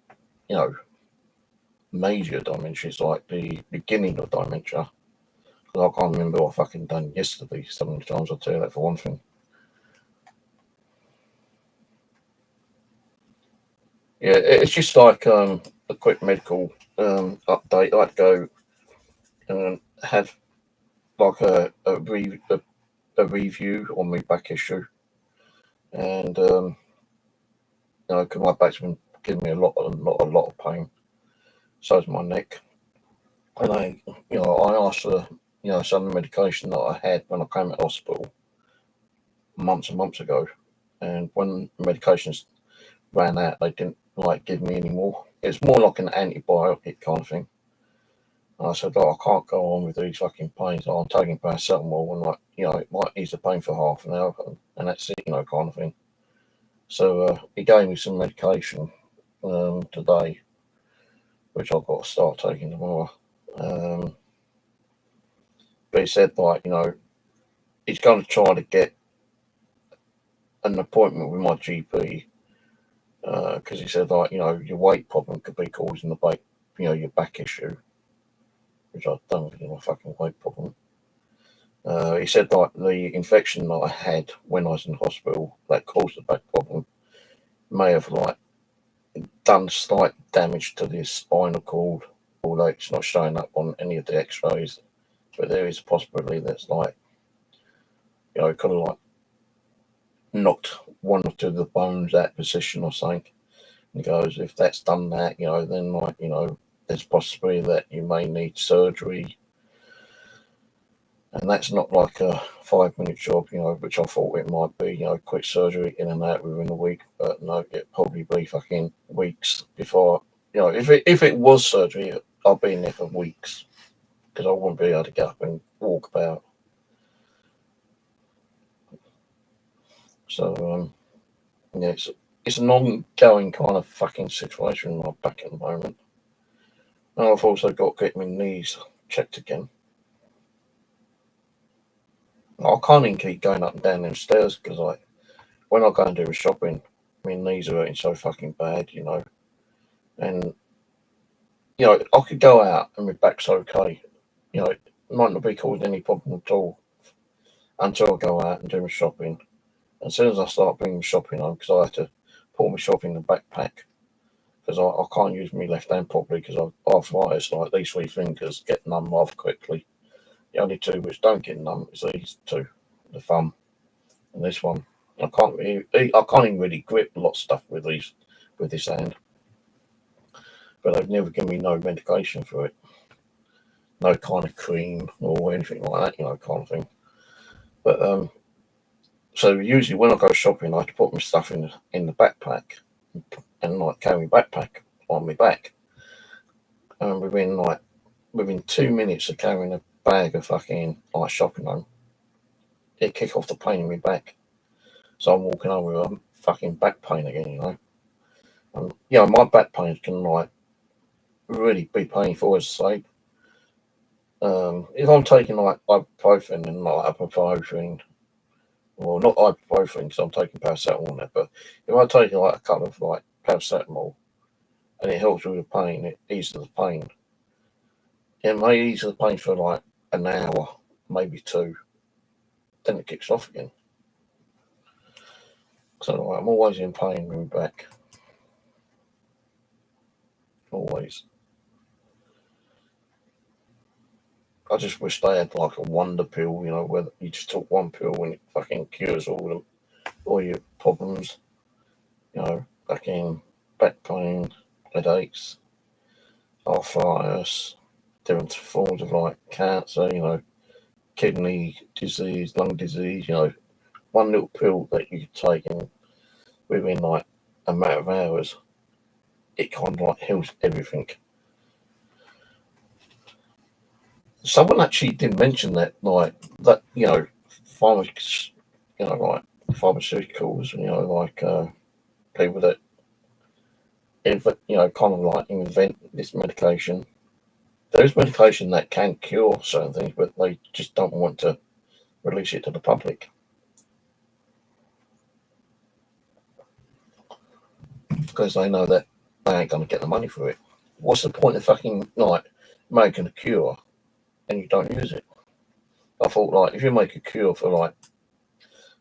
major dementia. It's like the beginning of dementia. Because I can't remember what I fucking done yesterday. So many times, I'll tell you that for one thing. Yeah, it's just like a quick medical update. I'd go and have like a review on my back issue, and because my back's been giving me a lot of pain. So's my neck, and I asked for some of the medication that I had when I came to hospital months and months ago, and when the medications ran out, they didn't give me any more. It's more like an antibiotic kind of thing. And I said, I can't go on with these fucking pains. I'm taking paracetamol and it might ease the pain for half an hour and that's it, kind of thing. So he gave me some medication today, which I've got to start taking tomorrow. But he said, like, he's going to try to get an appointment with my GP because he said, like, your weight problem could be causing the back, your back issue, which I don't think is a fucking weight problem. He said, like, the infection that I had when I was in hospital that caused the back problem may have, like, done slight damage to the spinal cord, although it's not showing up on any of the x-rays. But there is a possibility that's, like, kind of, like, knocked one or two of the bones out of position or something. He goes, if that's done that, then, like, there's a possibility that you may need surgery. And that's not like a 5-minute job, which I thought it might be, quick surgery in and out within a week. But no, it'd probably be fucking weeks before, if it was surgery, I'll be in there for weeks because I wouldn't be able to get up and walk about. So, yeah, it's an ongoing kind of fucking situation in my back at the moment. And I've also got to get my knees checked again. I can't even keep going up and down them stairs because, like, when I go and do the shopping, my knees are hurting so fucking bad, And, I could go out and my back's okay. It might not be causing any problem at all until I go out and do my shopping. As soon as I start bringing my shopping home, because I have to put my shopping in the backpack, because I can't use my left hand properly because I've arthritis, like these 3 fingers get numb rather quickly. The only 2 which don't get numb is these 2, the thumb and this one. I can't even really grip a lot of stuff with this hand. But they've never given me no medication for it. No kind of cream or anything like that, kind of thing. But so usually when I go shopping, I have to put my stuff in the backpack and like carry my backpack on my back. And within 2 minutes of carrying a bag of fucking like shopping home, it kick off the pain in my back. So I'm walking home with a fucking back pain again, And my back pain can like really be painful, as I say. If I'm taking like ibuprofen and like ibuprofen, well, not ibuprofen because I'm taking paracetamol now, but if I take like a couple of like paracetamol and it helps with the pain, it eases the pain. It may ease the pain for like an hour, maybe 2. Then it kicks off again. So like, I'm always in pain with my back. Always. I just wish they had like a wonder pill, where you just took 1 pill and it fucking cures all your problems. Fucking back pain, headaches, arthritis, different forms of like cancer, kidney disease, lung disease, 1 little pill that you could take and within like a matter of hours, it kind of like heals everything. Someone actually did mention that, like, that, pharmaceuticals, like pharmaceuticals, like people that, kind of like invent this medication. There's medication that can cure certain things, but they just don't want to release it to the public. Because they know that they ain't going to get the money for it. What's the point of fucking, like, making a cure and you don't use it? I thought, like, if you make a cure for, like,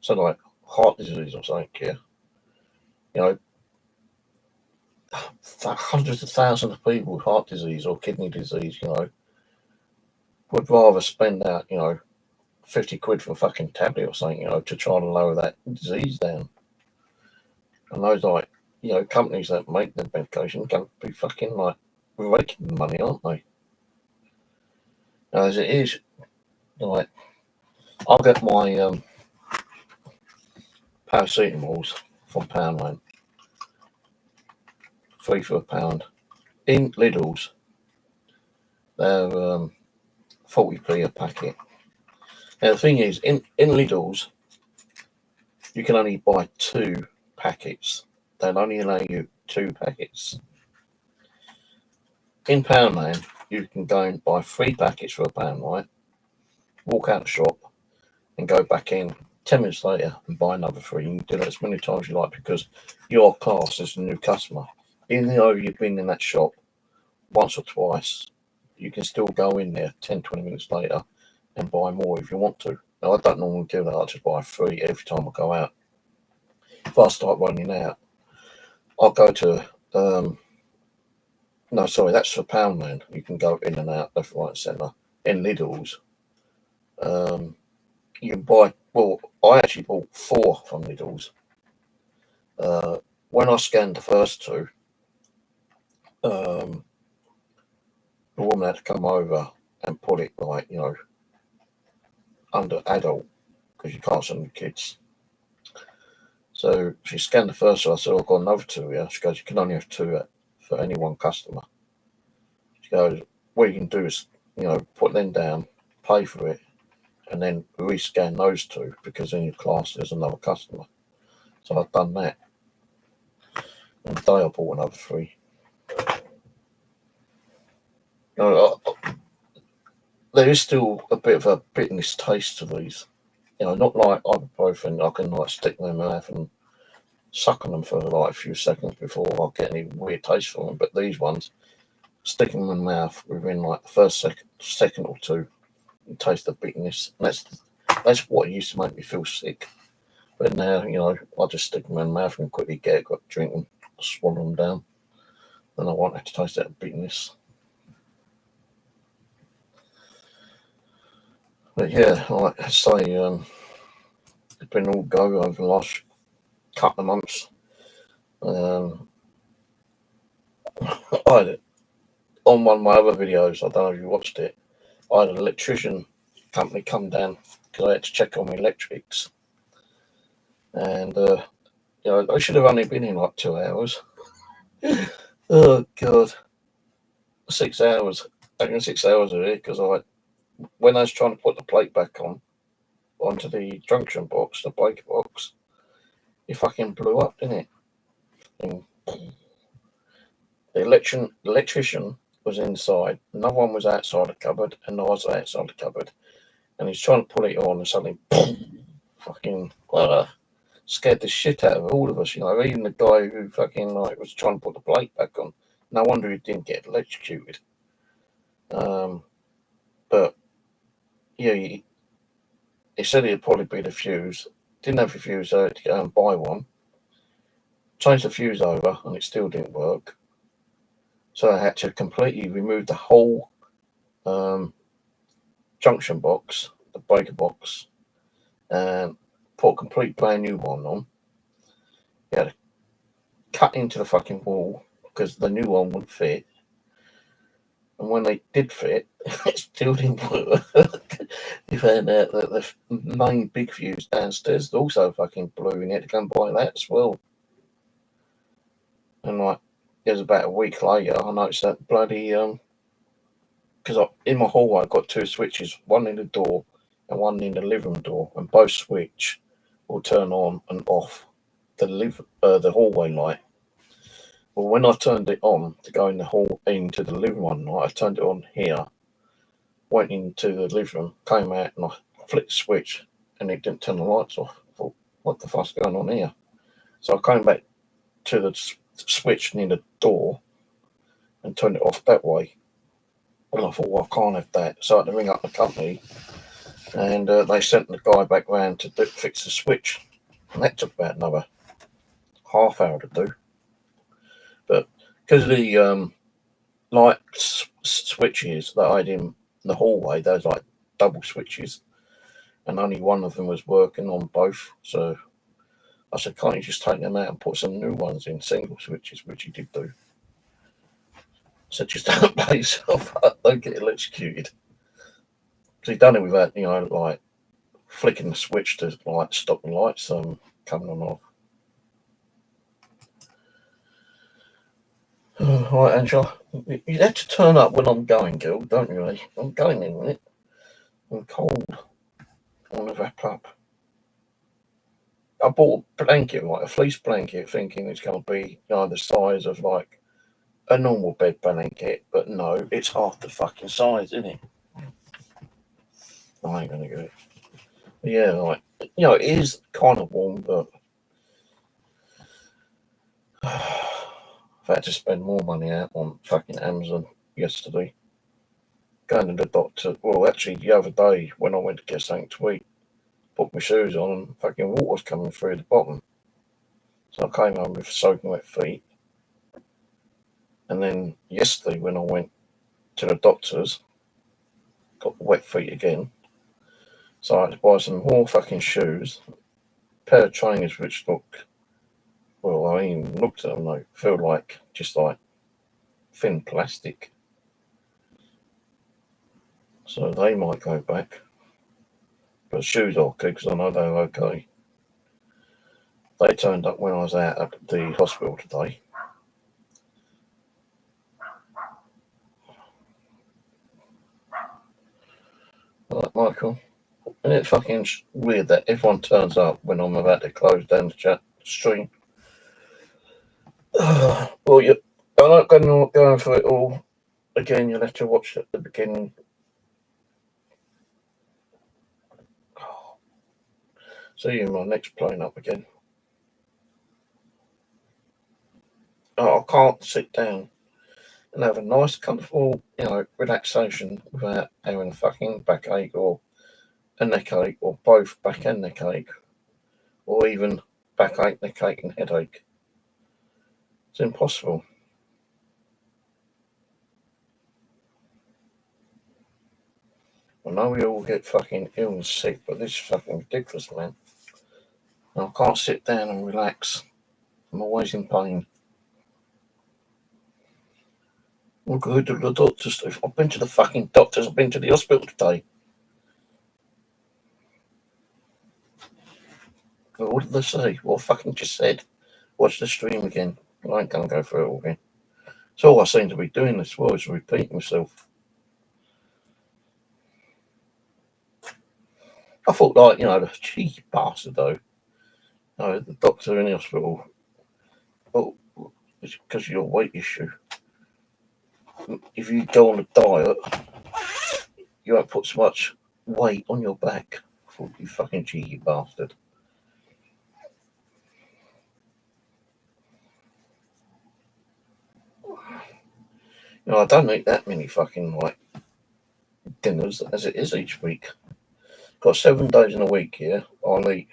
something like heart disease or something, hundreds of thousands of people with heart disease or kidney disease, would rather spend out, 50 quid for a fucking tablet or something, to try to lower that disease down. And those, like, companies that make the medication can be fucking, like, raking the money, aren't they? Now, as it is, like, I'll get my paracetamols from Poundland, 3 for £1. In Lidl's, they're 40p a packet. Now, the thing is, in Lidl's, you can only buy 2 packets. They'll only allow you 2 packets. In Poundland, you can go and buy 3 packets for £1, right? Walk out the shop and go back in 10 minutes later and buy another 3. You can do that as many times as you like because you're classed as a new customer. Even though you've been in that shop once or twice, you can still go in there 10, 20 minutes later and buy more if you want to. Now, I don't normally do that. I just buy 3 every time I go out. If I start running out, I'll go to, no, sorry, that's for Poundland. You can go in and out left, right, and centre. In Lidl's, you can buy, well, I actually bought 4 from Lidl's. When I scanned the first 2, the woman had to come over and put it like, under adult because you can't send the kids. So she scanned the first one. I said, I've got another 2 here. She goes, you can only have 2 for any one customer. She goes, what you can do is, put them down, pay for it, and then rescan those 2 because then your class is another customer. So I've done that. And today I bought another 3. There is still a bit of a bitterness taste to these. Not like ibuprofen. I can stick them in my mouth and suck on them for a few seconds before I get any weird taste from them. But these ones, sticking them in my mouth within the first second or 2, you taste the bitterness. And that's what used to make me feel sick. But now, I just stick them in my mouth and quickly drink them, swallow them down. Then I won't have to taste that bitterness. But yeah, like I say, it's been all go over the last couple of months. I had it on one of my other videos. I don't know if you watched it. I had an electrician company come down because I had to check on my electrics, and I should have only been in like 2 hours. Oh God, 6 hours. I reckon 6 hours of it because when I was trying to put the plate back onto the junction box, the breaker box, it fucking blew up, didn't it? And the electrician was inside, another one was outside the cupboard, and I was outside the cupboard, and he's trying to put it on, and suddenly, fucking scared the shit out of all of us. Even the guy who fucking was trying to put the plate back on. No wonder he didn't get electrocuted. But yeah, he said it'd probably be the fuse. Didn't have the fuse, so I had to go and buy one. Changed the fuse over, and it still didn't work. So I had to completely remove the whole junction box, the breaker box, and put a complete brand new one on. You had to cut into the fucking wall because the new one wouldn't fit. And when they did fit, it still didn't work. You found out that the main big fuse downstairs also fucking blew, and you had to go and buy that as well. And it was about a week later, I noticed that bloody because in my hallway I've got 2 switches, one in the door and one in the living room door, and both switch will turn on and off the hallway light. Well, when I turned it on to go into the living room one night, I turned it on here, went into the living room, came out, and I flicked the switch, and it didn't turn the lights off. I thought, what the fuck's going on here? So I came back to the switch near the door and turned it off that way. And I thought, well, I can't have that. So I had to ring up the company, and they sent the guy back round to fix the switch. And that took about another half hour to do. But because the light switches that I had in the hallway, those double switches, and only one of them was working on both. So I said, can't you just take them out and put some new ones in, single switches, which he did do. So just don't play yourself up, don't get electrocuted. So he done it without, flicking the switch to stop the lights coming on off. Right, Angela, you have to turn up when I'm going, girl, don't you? I'm going in a minute. I'm cold. I want to wrap up. I bought a blanket, like a fleece blanket, thinking it's going to be, the size of like a normal bed blanket, but no, it's half the fucking size, isn't it? I ain't going to get it. But yeah, like, it is kind of warm, but I've had to spend more money out on fucking Amazon yesterday. Going to the doctor, well, actually, the other day when I went to get something to eat, put my shoes on and fucking water's coming through the bottom. So I came home with soaking wet feet. And then yesterday when I went to the doctor's, got wet feet again. So I had to buy some more fucking shoes, a pair of trainers which look, well, I even looked at them, they feel like just like thin plastic. So they might go back. But shoes are okay because I know they're okay. They turned up when I was out at the hospital today. Like, Michael, isn't it fucking weird that everyone turns up when I'm about to close down the chat stream? Well, I'm not going through it all again. You'll have to watch at the beginning. See you in my next plane up again. I can't sit down and have a nice, comfortable, relaxation without having a fucking backache or a neck-ache, or both back and neck-ache, or even backache, neck-ache and headache. It's impossible. I know we all get fucking ill and sick, but this is fucking ridiculous, man. And I can't sit down and relax. I'm always in pain. I'll go to the doctors. I've been to the fucking doctors. I've been to the hospital today. Well, what did they say? Well, I fucking just said, watch the stream again. I ain't gonna go through it all again. It's all I seem to be doing this for is repeating myself. I thought, like, the cheeky bastard, though. The doctor in the hospital, oh, it's because of your weight issue. If you go on a diet, you won't put so much weight on your back. I thought, you fucking cheeky bastard. I don't eat that many fucking, like, dinners as it is each week. Got 7 days in a week here. I'll eat.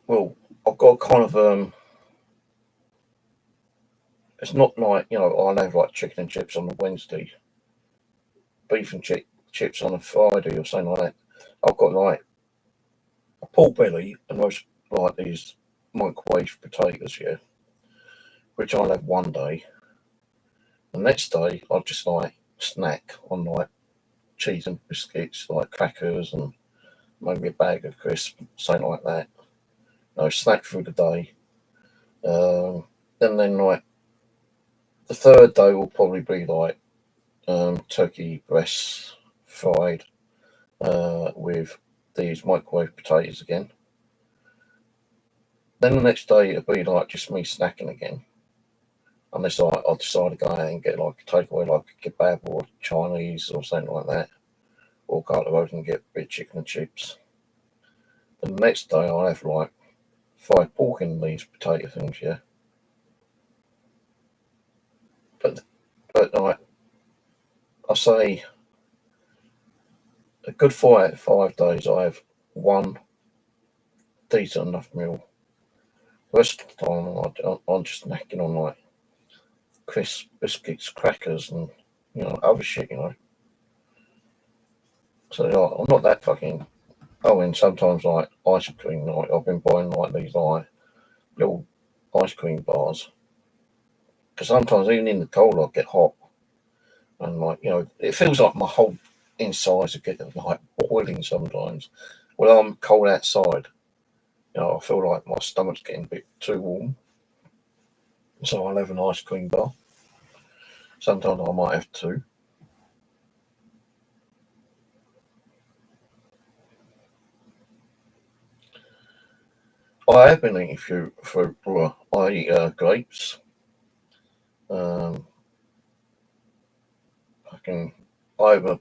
Well, I've got kind of it's not like, I'll have like chicken and chips on a Wednesday, beef and chips on a Friday or something like that. I've got like a pork belly and most like these microwave potatoes, yeah, which I'll have one day. The next day I'll just like snack on like cheese and biscuits, like crackers and maybe a bag of crisps, something like that. Snack through the day. Then like the third day will probably be like turkey breasts fried with these microwave potatoes again. Then the next day it'll be like just me snacking again. Unless I decide to go out and get like a takeaway, like a kebab or Chinese or something like that. Or go to the road and get a bit of chicken and chips. Then the next day I'll have like fried pork in these potato things, yeah. But like I say, a good 4 out of 5 days I have one decent enough meal. The rest of the time I'm just snacking on like crisps, biscuits, crackers, and other shit. So I'm not that fucking. Oh, and sometimes like ice cream. Like I've been buying like these like little ice cream bars because sometimes even in the cold I get hot and like it feels like my whole insides are getting like boiling sometimes. When I'm cold outside, I feel like my stomach's getting a bit too warm. So I'll have an ice cream bar. Sometimes I might have two. I have been eating fruit raw. I eat grapes. Um, fucking, I have a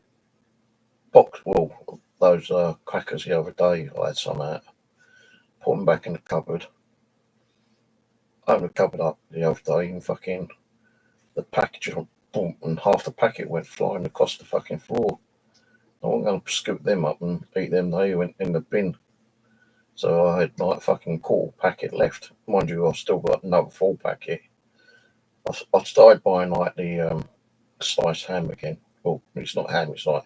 box full those crackers the other day. I had some out. Put them back in the cupboard. I opened the cupboard up the other day and fucking the package, boom, and half the packet went flying across the fucking floor. I wasn't going to scoop them up and eat them. They went in the bin. So I had like a fucking quarter packet left. Mind you, I've still got another full packet. I started buying like the sliced ham again. Well, it's not ham, it's like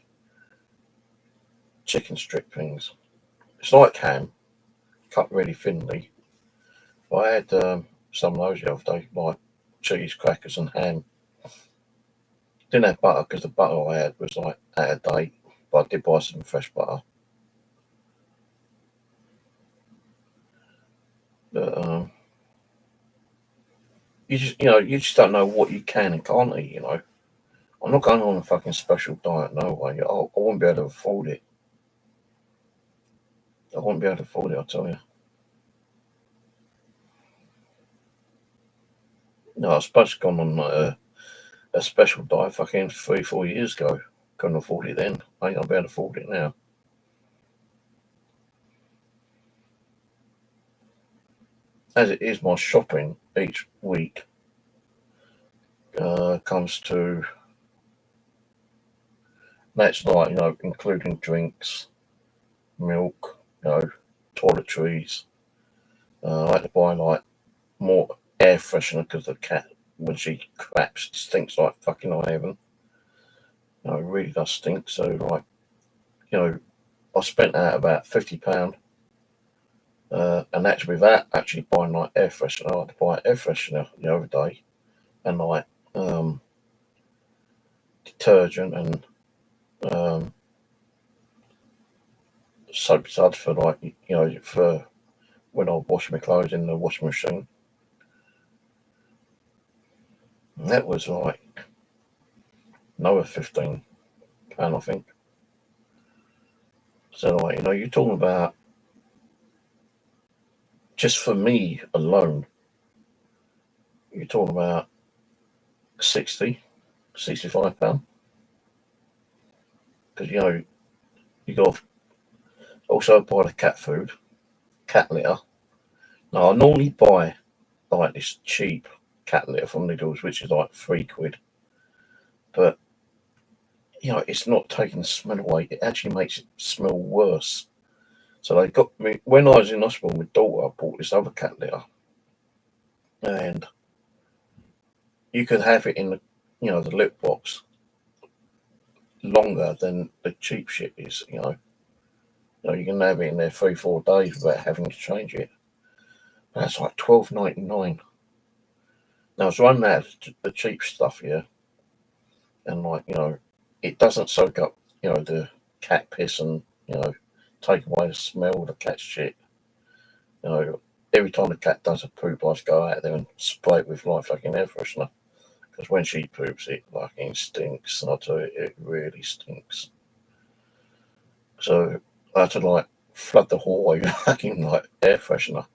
chicken strip things. It's like ham, cut really thinly. I had some of those the other day, like cheese, crackers, and ham. Didn't have butter because the butter I had was like out of date, but I did buy some fresh butter. But you just don't know what you can and can't eat. I'm not going on a fucking special diet, no way. I won't be able to afford it. I won't be able to afford it, I tell you. No, I was supposed to go on like a special diet fucking 3, 4 years ago. Couldn't afford it then. I ain't gonna be able to afford it now. As it is, my shopping each week comes to that's like including drinks, milk, toiletries. I had to buy like more air freshener because the cat when she craps stinks like fucking I heaven. It really does stink. So like I spent out about £50. And that's without actually buying like air freshener. I had to buy air freshener the other day and like um, detergent and um, soap suds for like for when I wash my clothes in the washing machine. And that was like another £15, I think. So like you're talking about just for me alone, you're talking about 60, £65 because you got to also buy the cat food, cat litter. Now I normally buy like this cheap cat litter from Lidl's, which is like £3, but it's not taking the smell away. It actually makes it smell worse. So they got me when I was in hospital with daughter. I bought this other cat litter, and you could have it in the lip box longer than the cheap shit is. You can have it in there 3, 4 days without having to change it. That's like £12.99. Now it's run out of the cheap stuff here, and like it doesn't soak up the cat piss and take away the smell of the cat shit. Every time the cat does a poop, I just go out there and spray it with like fucking air freshener. Because when she poops, it fucking stinks. I tell you, it really stinks. So I had to like flood the hallway with fucking like air freshener.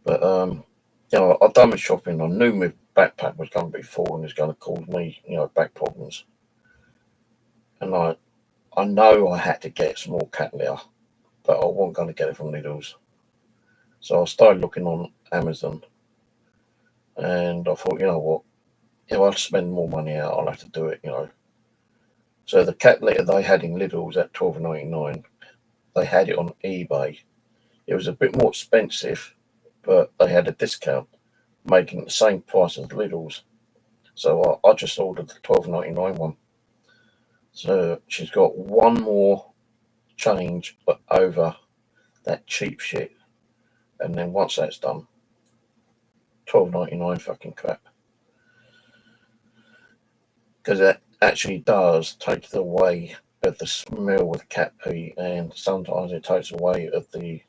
But I've done my shopping. I knew my backpack was going to be full and it's going to cause me back problems. And I know I had to get some more cat litter, but I wasn't going to get it from Lidl's. So I started looking on Amazon, and I thought, you know what, I'll spend more money out. I'll have to do it. So the cat litter they had in Lidl's at £12.99. They had it on eBay. It was a bit more expensive, but they had a discount, making it the same price as Lidl's. So I just ordered the £12.99 one. So she's got one more change over that cheap shit, and then once that's done, £12.99 fucking crap. Because it actually does take away of the smell of cat pee, and sometimes it takes away of the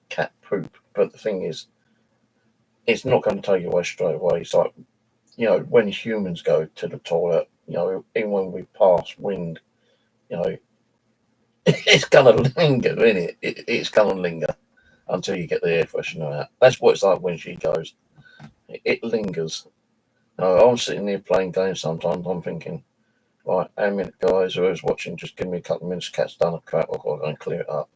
cat poop. But the thing is, it's not going to take it away straight away. It's like when humans go to the toilet, even when we pass wind, it's going to linger, isn't it? It's going to linger. until you get the air freshener out. That's what it's like when she goes. It lingers. I'm sitting here playing games sometimes. I'm thinking, right, how many guys who's watching, just give me a couple of minutes, cat's done a crap, I've got to go and clear it up.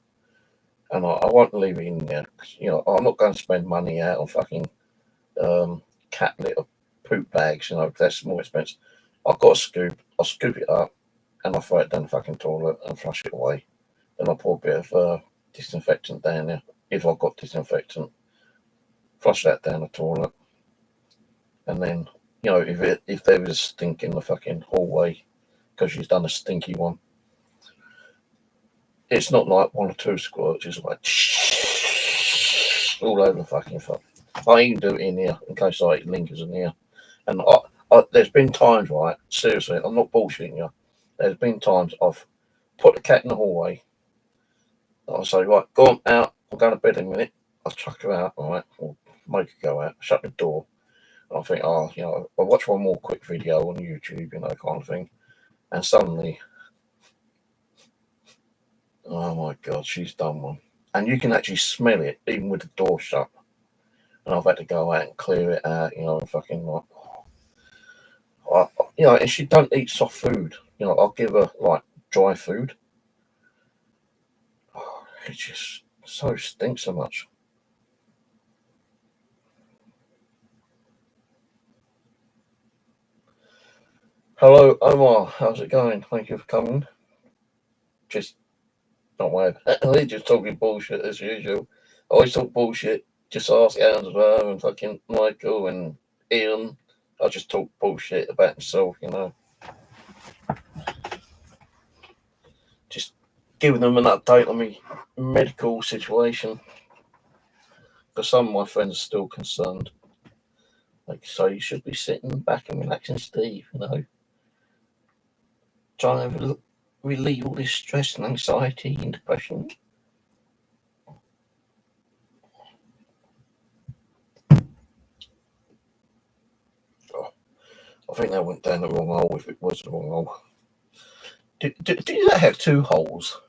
And I won't leave it in there. I'm not going to spend money out on fucking cat litter poop bags, that's more expensive. I've got a scoop, I'll scoop it up and I'll throw it down the fucking toilet and flush it away. Then I'll pour a bit of disinfectant down there, if I've got disinfectant. Flush that down the toilet. And then, if there was a stink in the fucking hallway because she's done a stinky one, it's not like one or two squirts, it's like all over the fucking fuck. I even do it in here in case it lingers in here. And there's been times, right? Seriously, I'm not bullshitting you. There's been times I've put the cat in the hallway. I'll say, right, go on out. I'm going to bed in a minute. I'll chuck her out, right? Or make her go out. Shut the door. And I think, I'll watch one more quick video on YouTube, kind of thing. And suddenly, oh my God, she's done one. And you can actually smell it even with the door shut. And I've had to go out and clear it out, and fucking like, and she don't eat soft food. I'll give her like dry food. It just so stinks so much. Hello, Omar. How's it going? Thank you for coming. Just not worry. They're just talking bullshit as usual. I always talk bullshit. Just ask Angela and fucking Michael and Ian. I just talk bullshit about myself, Just giving them an update on my medical situation. Because some of my friends are still concerned. Like, so you should be sitting back and relaxing, Steve, Trying to relieve all this stress and anxiety and depression. I think that went down the wrong hole if it was the wrong hole. Do you have two holes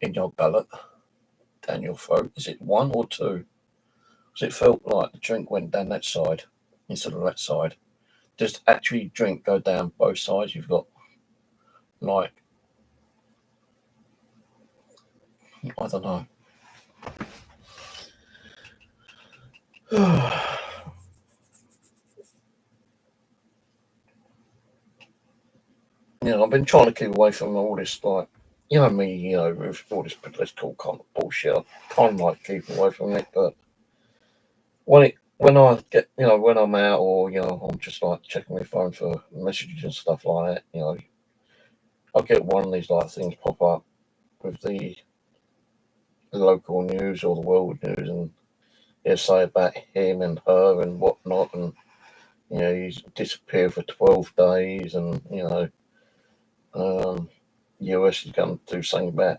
in your gullet, down your throat? Is it one or two? Because it felt like the drink went down that side instead of that side. Does actually drink go down both sides? You've got, like, I don't know. I've been trying to keep away from all this, like, me, with all this political kind of bullshit. I kind of like keep away from it, but when I get, when I'm out or, I'm just like checking my phone for messages and stuff like that, I'll get one of these like things pop up with the local news or the world news, and they'll say about him and her and whatnot, and, he's disappeared for 12 days, and, US is going to do something about,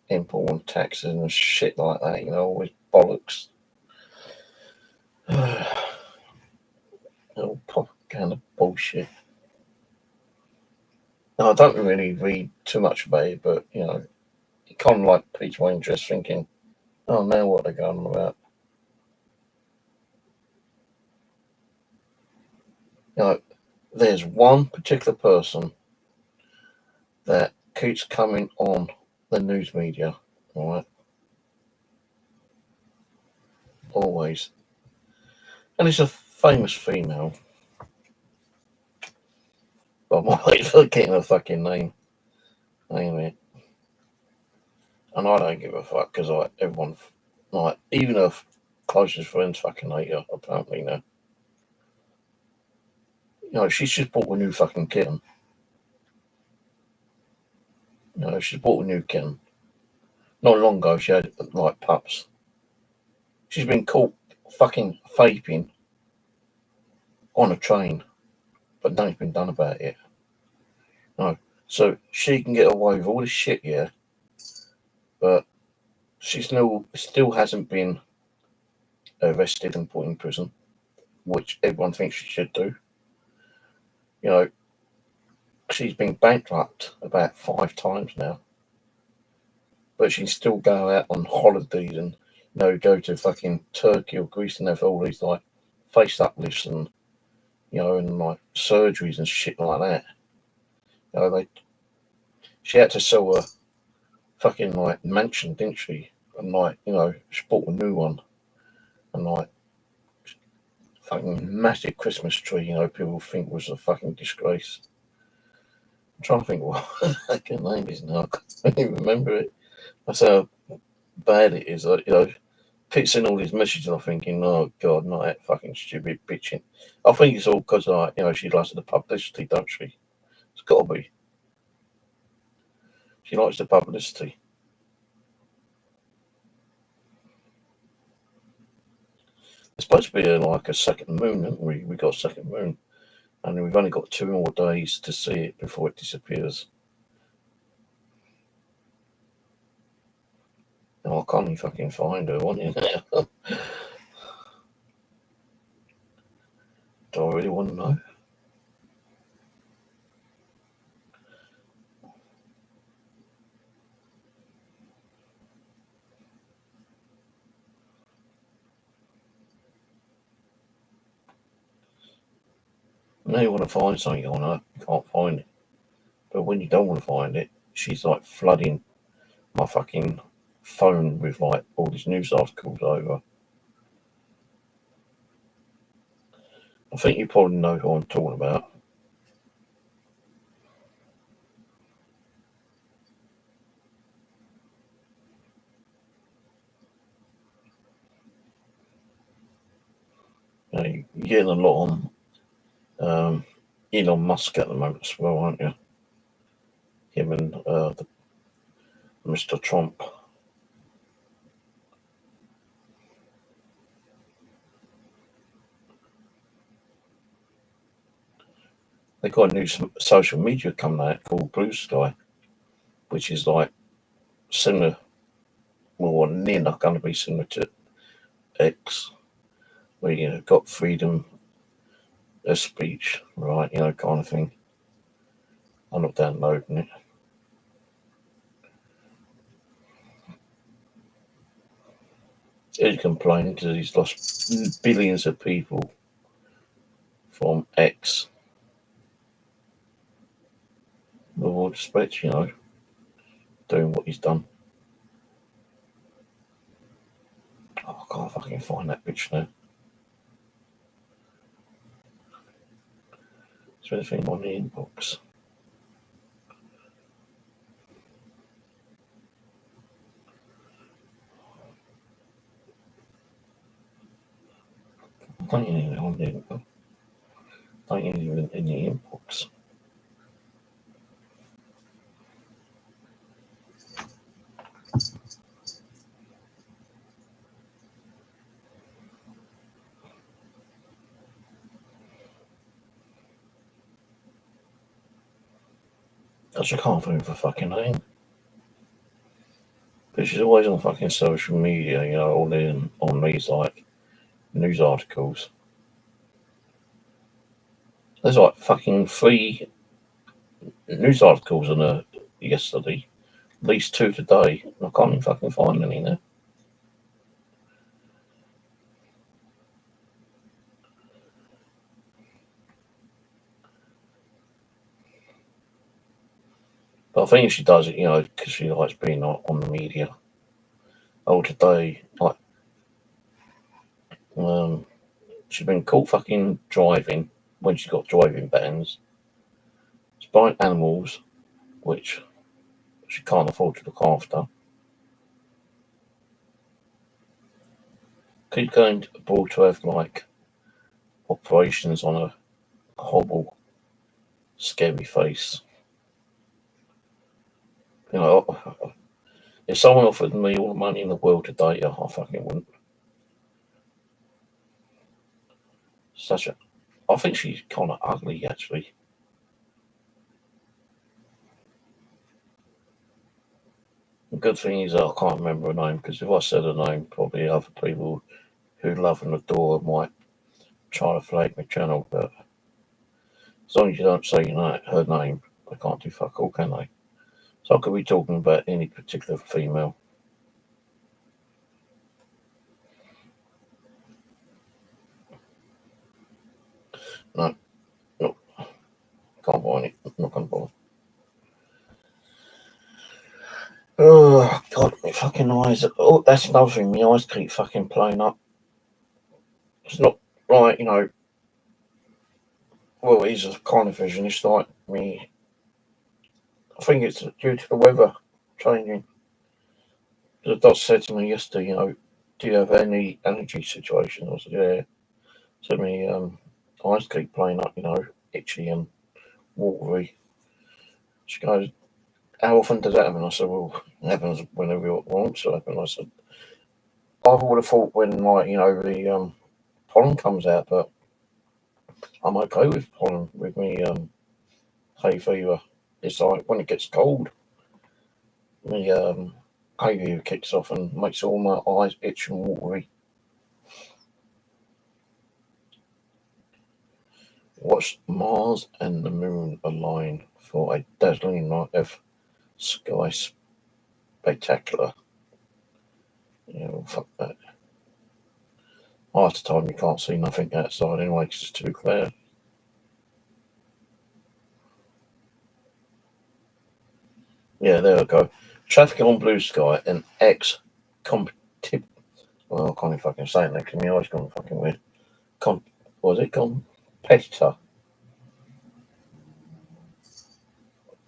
import and taxes and shit like that, all this bollocks. All propaganda bullshit. No, I don't really read too much about it, but, it kind of like piques my interest thinking, oh, now what they're going on about. There's one particular person that keeps coming on the news media, all right? Always. And it's a famous female. But I'm always forgetting her fucking name. Anyway. And I don't give a fuck because everyone, like, even her closest friends fucking hate her, apparently now. She's just bought a new fucking kitten. She's bought a new kitten. Not long ago, she had, like, pups. She's been caught fucking vaping on a train, but nothing's been done about it. No. So she can get away with all this shit, yeah, but she still hasn't been arrested and put in prison, which everyone thinks she should do. She's been bankrupt about 5 times now. but she can still go out on holidays and go to fucking Turkey or Greece and have all these like face uplifts and and like surgeries and shit like that. She had to sell a fucking like mansion, didn't she? And like she bought a new one and like fucking massive Christmas tree. People think was a fucking disgrace. I'm trying to think what the fucking name is now. I can't even remember it. That's how bad it is. Keep seeing all these messages and I'm thinking, oh god, not that fucking stupid bitching. I think it's all because she likes the publicity, don't she? It's got to be. She likes the publicity. It's supposed to be like a second moon, haven't we? We got a second moon, and we've only got 2 more days to see it before it disappears. Oh, I can't even fucking find her, want you? Do I really want to know? Now you want to find something on her, you can't find it. But when you don't want to find it, she's like flooding my fucking phone with like all these news articles over. I think you probably know who I'm talking about. You're getting a lot on Elon Musk at the moment as well, aren't you? Him and Mr. Trump. They got a new social media coming out called Blue Sky, which is like similar, well, near not going to be similar to X, where you got freedom of speech, right? Kind of thing. I'm not downloading it. He's complaining because he's lost billions of people from X. With all respect, doing what he's done. Oh, I can't fucking find that bitch now. Is there anything on the inbox? Don't even on the inbox. Don't even in the inbox. I just can't think of a fucking name. But she's always on fucking social media, all in on these like news articles. There's like fucking 3 news articles on her yesterday, at least 2 today. I can't even fucking find any now. But I think she does it, because she likes being on the media. Oh, today, like, she's been caught fucking driving when she got driving bans, spying animals, which she can't afford to look after. Keep going abroad to have like operations on a horrible, scary face. If someone offered me all the money in the world to date her, I fucking wouldn't. I think she's kind of ugly, actually. The good thing is I can't remember her name, because if I said her name, probably other people who love and adore her might try to flag my channel, but as long as you don't say her name, they can't do fuck all, can they? So I could be talking about any particular female. No, no, can't buy any. I'm not gonna bother. Oh God, my fucking eyes. Oh, that's another thing. My eyes keep fucking playing up. It's not right, Well, it is a kind of vision. It's like me. I think it's due to the weather changing. The doc said to me yesterday, do you have any allergy situation? I said, yeah. Said me, eyes keep playing up, itchy and watery. She goes, how often does that happen? I said, well, it happens whenever it wants to happen. I said, I would have thought when, the pollen comes out, but I'm okay with pollen, with me hay fever. It's like when it gets cold, the hay fever kicks off and makes all my eyes itch and watery. Watch Mars and the Moon align for a dazzling night of sky spectacular. Well, fuck that. Half the time you can't see nothing outside anyway because it's too clear. Yeah, there we go. Traffic on blue sky and X competitive. Well, I can't even fucking say it now because my eyes gone fucking weird. Was it competitor?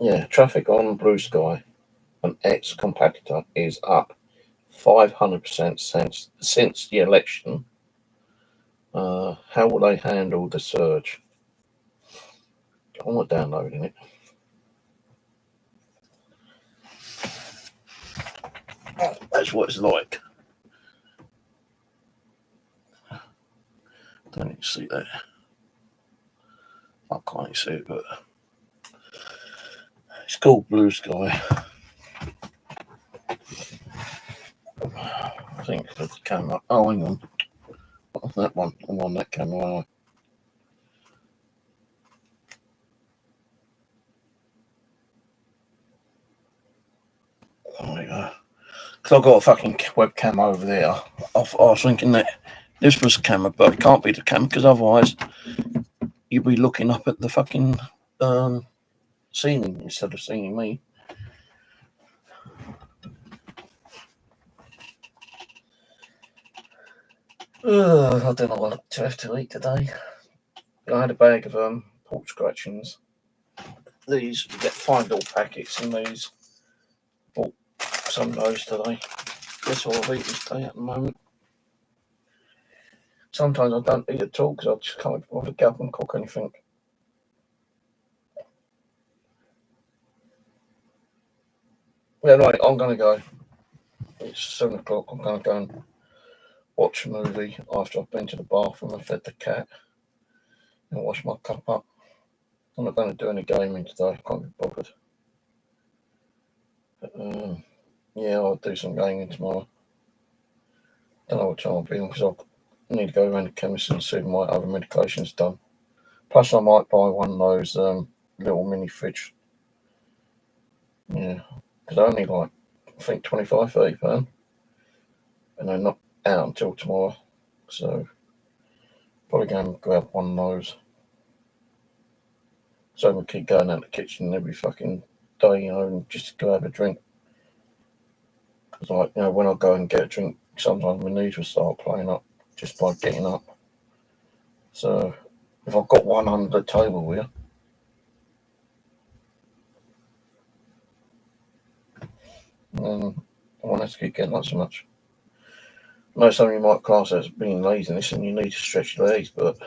Yeah, traffic on blue sky and X competitor is up 500% since the election. How will they handle the surge? I'm not downloading it. That's what it's like. Don't need to see that. I can't see it, but it's called Blue Sky. I think it's the camera. Oh, hang on. That one. I'm on that camera. There we go. Because I've got a fucking webcam over there. I was thinking that this was a camera, but it can't be the camera because otherwise you'd be looking up at the fucking ceiling instead of seeing me. I don't know what to have to eat today. I had a bag of pork scratchings. These, you get 5 little packets in these. Bought some of those today. That's all I've eaten today at the moment. Sometimes I don't eat at all because I just can't bother to get up and cook anything. Yeah, right, I'm going to go. It's 7 o'clock. I'm going to go and watch a movie after I've been to the bathroom and fed the cat and wash my cup up. I'm not going to do any gaming today. I can't be bothered. But, yeah, I'll do some gaming tomorrow. Don't know what time I'll be on because I need to go around the chemist and see if my other medication's done. Plus, I might buy one of those little mini fridge. Yeah, because I only like, I think, 25, 30 pounds. And they're not out until tomorrow. So, probably go and grab one of those. So we keep going out the kitchen every fucking day, and just go have a drink. Because, like, when I go and get a drink, sometimes my knees will start playing up just by getting up. So, if I've got one under the table here, then I won't have to keep getting up so much. I know some of you might class as being laziness and you need to stretch your legs, but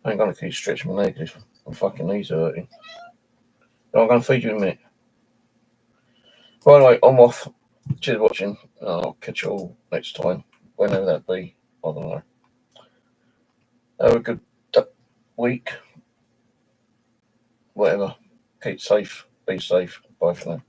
I ain't going to keep stretching my legs if my fucking knees are hurting. But I'm going to feed you in a minute. By the way, I'm off. Cheers for watching. I'll catch you all next time, whenever that be. I don't know. Have a good week. Whatever. Keep safe. Be safe. Bye for now.